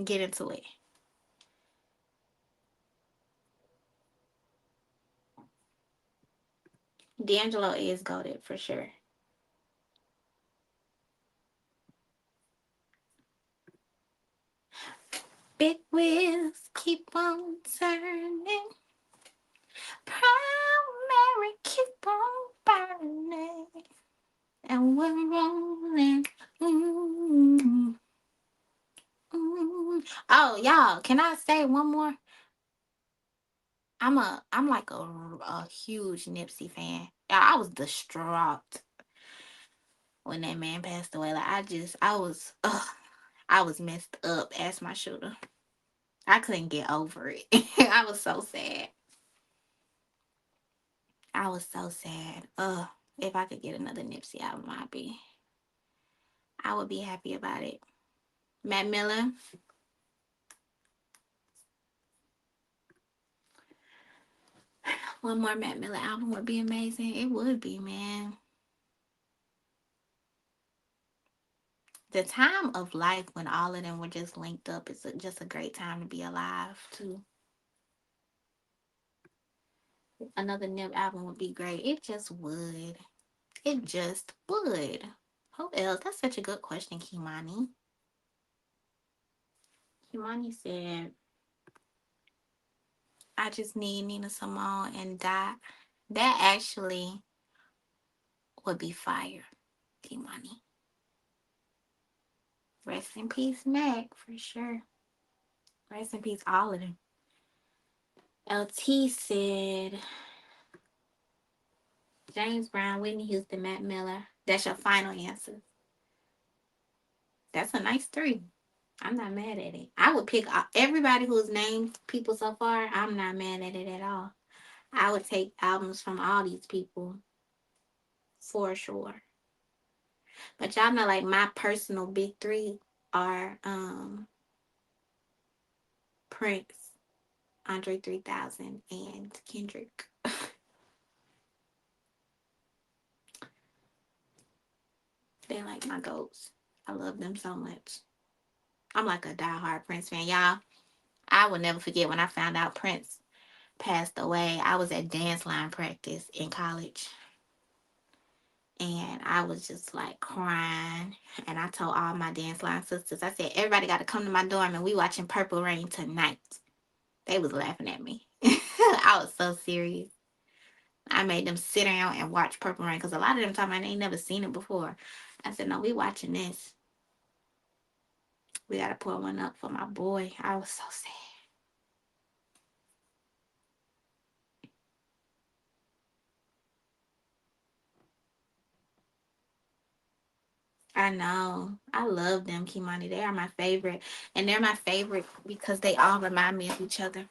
A: get into it. D'Angelo is goaded for sure. Big wheels keep on turning. Primary keep on burning. And we're rolling. Mm, Oh, y'all, can I say one more? I'm like a huge Nipsey fan. I was distraught when that man passed away. Like I was messed up as my shooter. I couldn't get over it. I was so sad. I was so sad. If I could get another Nipsey album, I would be happy about it. Matt Miller, one more Matt Miller album would be amazing. It would be, man. The time of life when all of them were just linked up is just a great time to be alive too. Another Nip album would be great. It just would. It just would. Who else? That's such a good question, Kimani. Kimani said I just need Nina Simone and Die. That actually would be fire. D Money. Rest in peace, Mac, for sure. Rest in peace, all of them. LT said James Brown, Whitney Houston, Matt Miller. That's your final answer. That's a nice three. I'm not mad at it. I would pick everybody who's named people so far. I'm not mad at it at all. I would take albums from all these people for sure. But y'all know, like my personal big three are Prince, Andre 3000, and Kendrick. They like my goats. I love them so much. I'm like a diehard Prince fan, y'all. I will never forget when I found out Prince passed away. I was at dance line practice in college, and I was just like crying. And I told all my dance line sisters, I said, everybody got to come to my dorm and we watching Purple Rain tonight. They was laughing at me. I was so serious. I made them sit down and watch Purple Rain because a lot of them talking about they ain't never seen it before. I said, no, we watching this. We got to pour one up for my boy. I was so sad. I know. I love them, Kimani. They are my favorite. And they're my favorite because they all remind me of each other.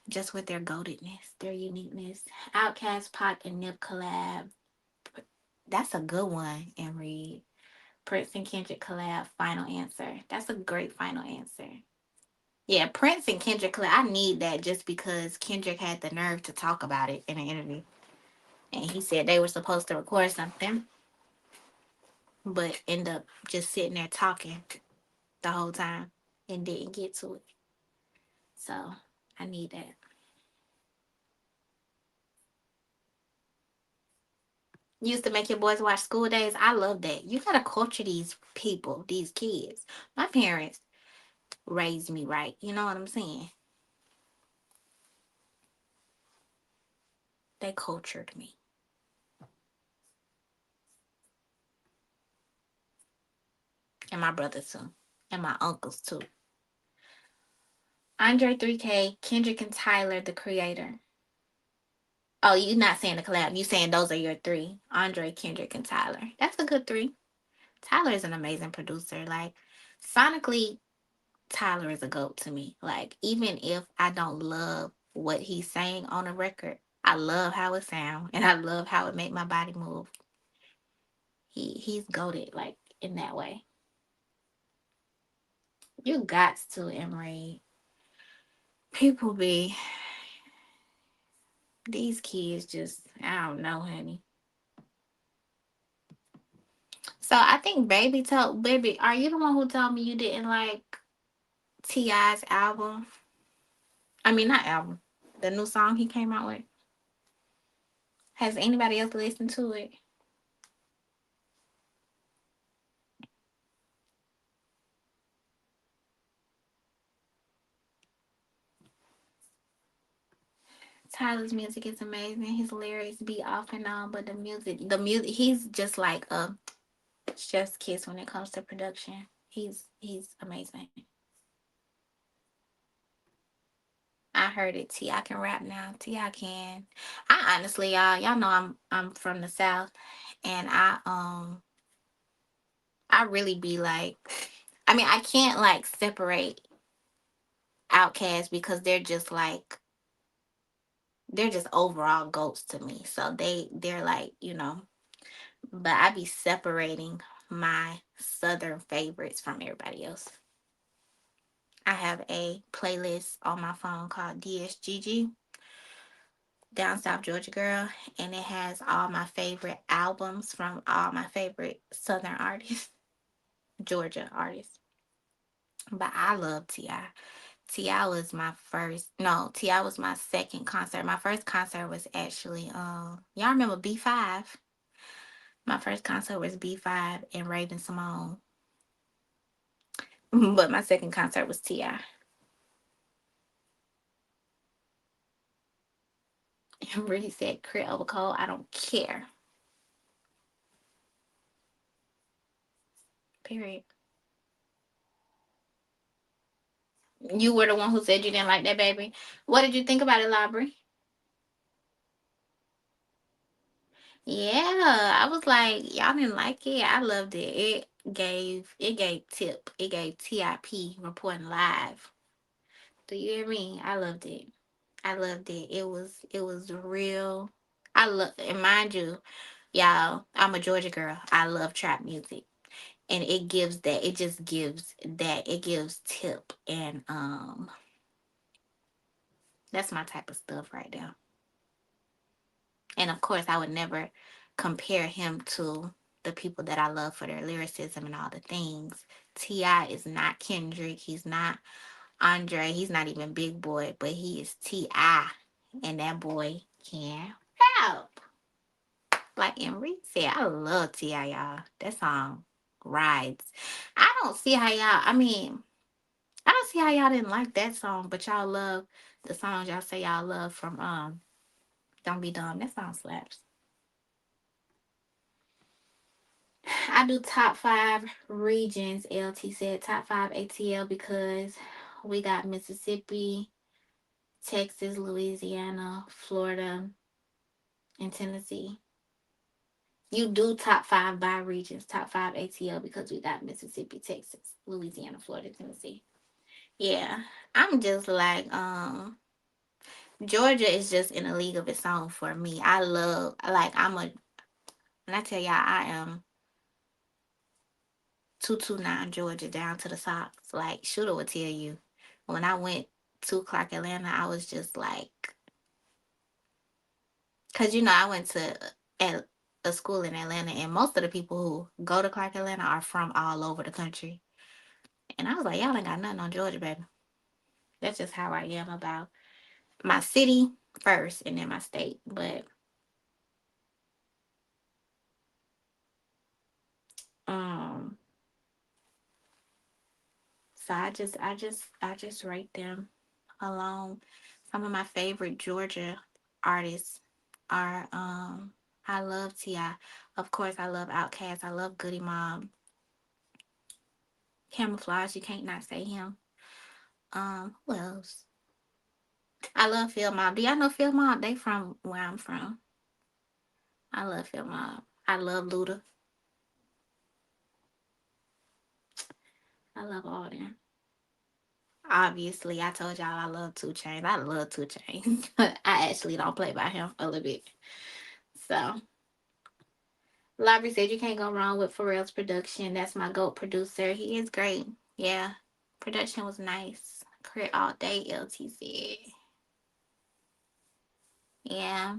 A: Just with their goatedness, their uniqueness. Outcast, Pac, and Nip collab. That's a good one, and Reed. Prince and Kendrick collab. Final answer. That's a great final answer. Yeah, Prince and Kendrick collab. I need that just because Kendrick had the nerve to talk about it in an interview. And he said they were supposed to record something, but end up just sitting there talking the whole time and didn't get to it. So I need that. Used to make your boys watch School Days. I love that. You gotta culture these people, these kids. My parents raised me right. You know what I'm saying? They cultured me. And my brothers too. And my uncles too. Andre 3K, Kendrick and Tyler, the creator. Oh, you're not saying the collab. You saying those are your three. Andre, Kendrick, and Tyler. That's a good three. Tyler is an amazing producer. Like, sonically, Tyler is a goat to me. Like, even if I don't love what he's saying on a record, I love how it sounds and I love how it make my body move. He's goated like in that way. You got to, Emery. People be these kids just I don't know, honey. So I think baby, are you the one who told me you didn't like T.I.'s album? I mean not album. The new song he came out with. Has anybody else listened to it? Tyler's music is amazing. His lyrics be off and on, but the music, he's just like a chef's kiss when it comes to production. He's amazing. I heard it. T.I. can rap now. T.I. can. I honestly, y'all know I'm from the South, and I really be like, I mean, I can't like separate Outcasts because they're just overall goats to me. So they're like, but I be separating my southern favorites from everybody else. I have a playlist on my phone called DSGG, Down South Georgia Girl, and it has all my favorite albums from all my favorite southern artists, Georgia artists. But I love T.I. T.I. was my first, no, T.I. was my second concert. My first concert was actually, y'all remember B5? My first concert was B5 and Raven Simone. But my second concert was T.I. Remember, he said crit over cold. I don't care. Period. You were the one who said you didn't like that baby. What did you think about it, Labry? Yeah, I was like, y'all didn't like it. I loved it. It gave tip. It gave TIP reporting live. Do you hear me? I loved it. I loved it. It was real. I love, and mind you, y'all, I'm a Georgia girl. I love trap music. And it gives that, it just gives that, it gives tip, and that's my type of stuff right there. And of course, I would never compare him to the people that I love for their lyricism and all the things. T.I. is not Kendrick. He's not Andre. He's not even Big Boy, but he is T.I. And that boy can rap. Like Enrique said, I love T.I., y'all. That song rides. I don't see how y'all, I mean, I don't see how y'all didn't like that song, but y'all love the songs y'all say y'all love from Don't Be Dumb. That song slaps. I do top five regions. LT said top five ATL because we got Mississippi, Texas, Louisiana, Florida, and Tennessee. You do top five by regions, top five ATL because we got Mississippi, Texas, Louisiana, Florida, Tennessee. Yeah. I'm just like, Georgia is just in a league of its own for me. I love, like, when I tell y'all I am 229 Georgia down to the socks. Like Shooter would tell you. When I went to Clark Atlanta, I was just like, cause I went to at a school in Atlanta, and most of the people who go to Clark Atlanta are from all over the country. And I was like, y'all ain't got nothing on Georgia, baby. That's just how I am about my city first, and then my state. But um, so I just rate them along. Some of my favorite Georgia artists are I love T.I. Of course I love Outkast. I love Goody Mob. Camouflage, you can't not say him. Who else? I love Phil Mob. Do y'all know Phil Mob? They from where I'm from. I love Phil Mob. I love Luda. I love all them. Obviously, I told y'all I love Two Chains. I love Two Chains. I actually don't play by him a little bit. So Lobby said you can't go wrong with Pharrell's production. That's my GOAT producer. He is great. Yeah. Production was nice. Crit all day, LT said. Yeah.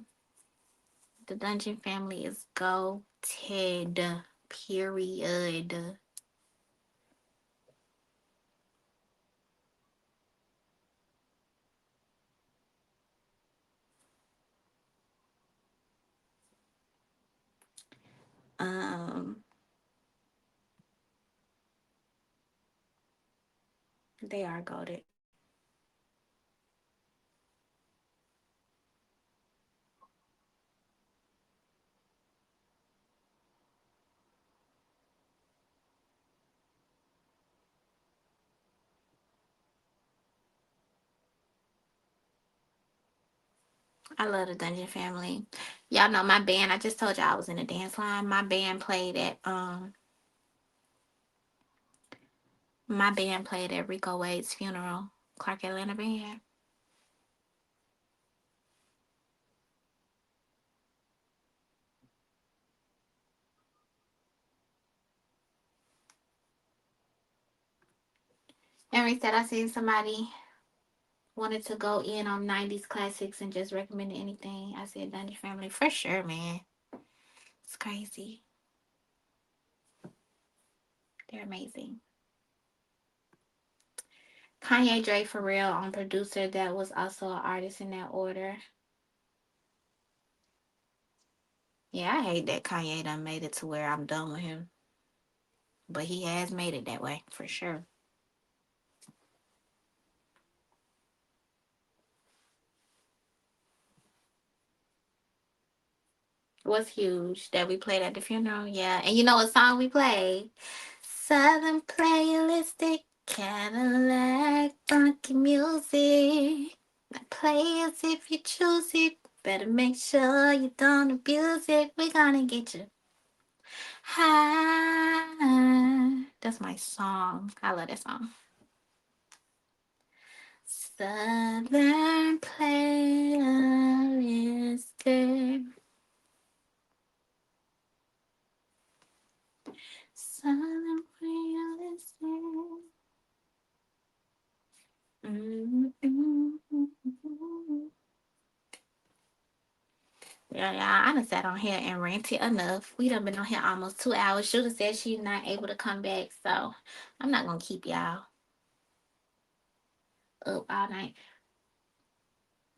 A: The Dungeon family is goated. Period. Um, they are goated. I love the Dungeon family. Y'all know my band. I just told y'all I was in a dance line. My band played at Rico Wade's funeral. Clark Atlanta band. Henry said I seen somebody wanted to go in on 90s classics and just recommend anything. I said Dungeon Family for sure, man. It's crazy. They're amazing. Kanye Dre for real on producer that was also an artist in that order. Yeah, I hate that Kanye done made it to where I'm done with him. But he has made it that way for sure. was huge that we played at the funeral. Yeah, and you know what song we played? Southern playalistic Cadillac funky music. Play as if you choose it. Better make sure you don't abuse it. We're gonna get you high. That's my song. I love that song. Southern playalistic. Southern playalistic. Mm-hmm. Yeah, yeah, I done sat on here and ranted enough. We done been on here almost 2 hours. Shoulda said she's not able to come back, so I'm not gonna keep y'all up all night.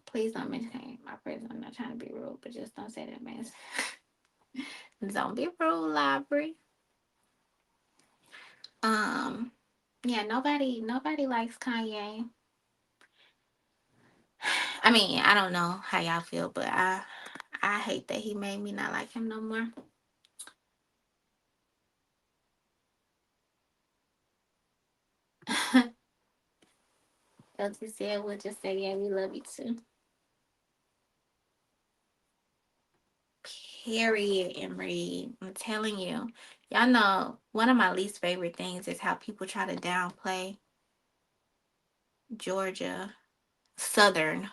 A: Please don't mention my presence. I'm not trying to be rude, but just don't say that, man. Don't be rude, library. Um, yeah, nobody likes Kanye. I mean, I don't know how y'all feel, but I hate that he made me not like him no more. LT said we'll just say yeah, we love you too. Period, Emery. I'm telling you. Y'all know one of my least favorite things is how people try to downplay Georgia Southern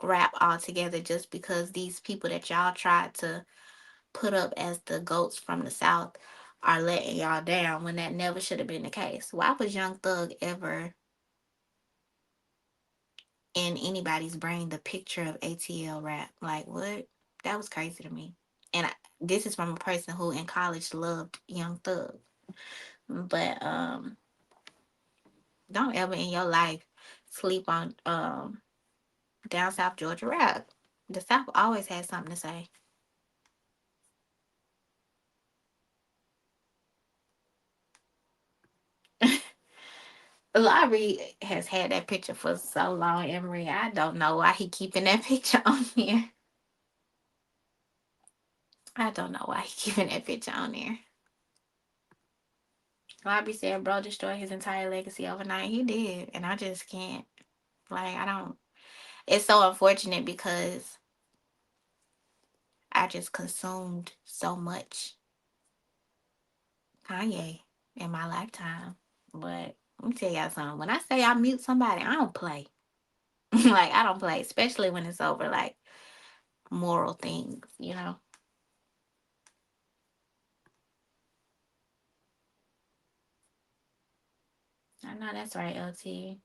A: rap altogether just because these people that y'all tried to put up as the goats from the South are letting y'all down when that never should have been the case. Why was Young Thug ever in anybody's brain the picture of ATL rap? Like, what? That was crazy to me. And this is from a person who in college loved Young Thug. But don't ever in your life sleep on down South Georgia rap. The South always has something to say. Laurie has had that picture for so long, Emery. I don't know why he keeping that picture on here. I don't know why he keeping that picture on there. Laurie said, "Bro, destroyed his entire legacy overnight." He did, and I just can't. Like, I don't. It's so unfortunate because I just consumed so much Kanye in my lifetime. But let me tell y'all something. When I say I mute somebody, I don't play. Like, I don't play, especially when it's over like moral things, you know. I know that's right, LT.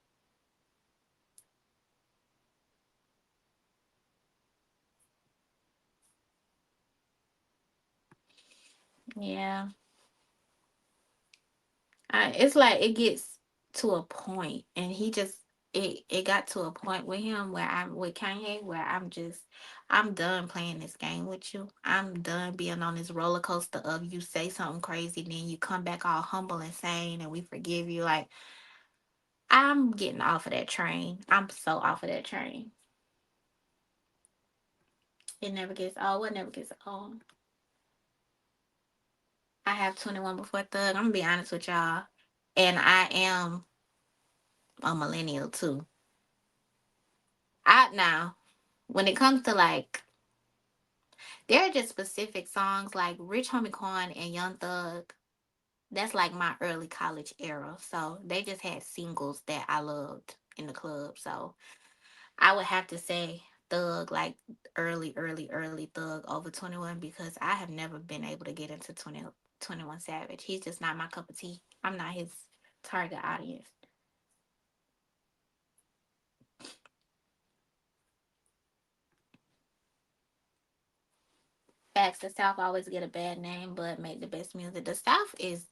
A: Yeah. It's like it gets to a point, and he just it got to a point with him where I'm with Kanye where I'm done playing this game with you. I'm done being on this roller coaster of you say something crazy, then you come back all humble and sane, and we forgive you. Like, I'm getting off of that train. I'm so off of that train. It never gets old. What never gets old? I have 21 before Thug. I'm gonna be honest with y'all, and I am a millennial too. I now when it comes to like, there are just specific songs like Rich Homie Quan and Young Thug. That's like my early college era. So they just had singles that I loved in the club. So I would have to say Thug, like early Thug over 21 because I have never been able to get into 21 Savage. He's just not my cup of tea. I'm not his target audience. Facts, the South always get a bad name, but make the best music. The South is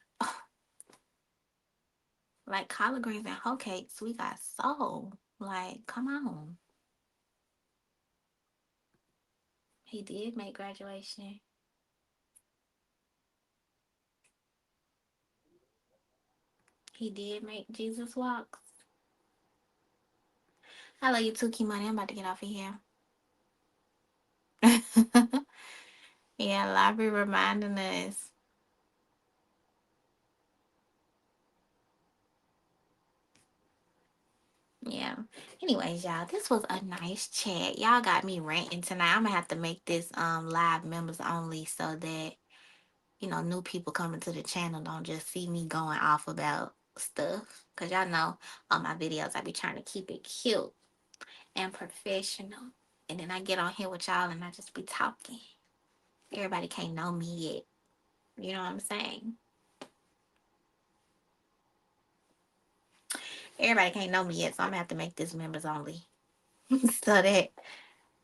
A: like collard greens and hoe cakes. We got soul. Like, come on. He did make graduation. He did make Jesus Walks. I love you too, Kimani. I'm about to get off of here. Yeah, library reminding us. Yeah. Anyways, y'all, this was a nice chat. Y'all got me ranting tonight. I'm gonna have to make this live members only so that new people coming to the channel don't just see me going off about stuff. Cause y'all know on my videos I be trying to keep it cute and professional. And then I get on here with y'all and I just be talking. Everybody can't know me yet. You know what I'm saying? Everybody can't know me yet, so I'm gonna have to make this members only. So that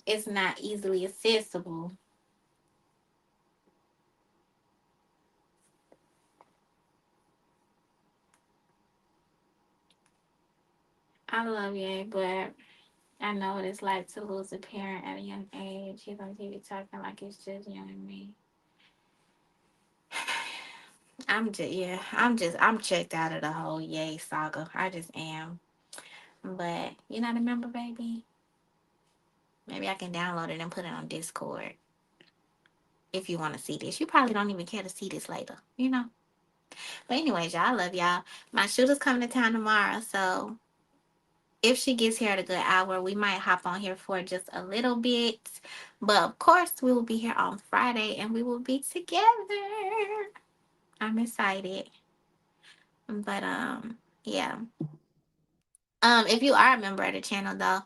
A: it's not easily accessible. I love you, but I know what it's like to lose a parent at a young age. He's on TV talking like it's just you and me. I'm checked out of the whole Yay saga. I just am. But you not a member, baby? Maybe I can download it and put it on Discord if you want to see this. You probably don't even care to see this later. But anyways, y'all, I love y'all. My shooter's coming to town tomorrow, so if she gets here at a good hour, we might hop on here for just a little bit. But of course, we will be here on Friday and we will be together. I'm excited. But yeah. If you are a member of the channel though,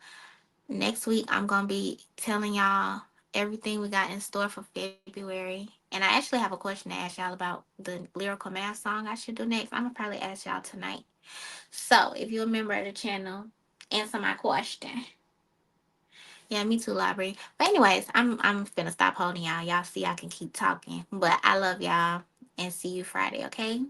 A: next week I'm gonna be telling y'all everything we got in store for February. And I actually have a question to ask y'all about the lyrical math song I should do next. I'm gonna probably ask y'all tonight. So if you're a member of the channel, answer my question. Yeah, me too, library. But anyways, I'm finna stop holding y'all. Y'all see I can keep talking. But I love y'all and see you Friday, okay?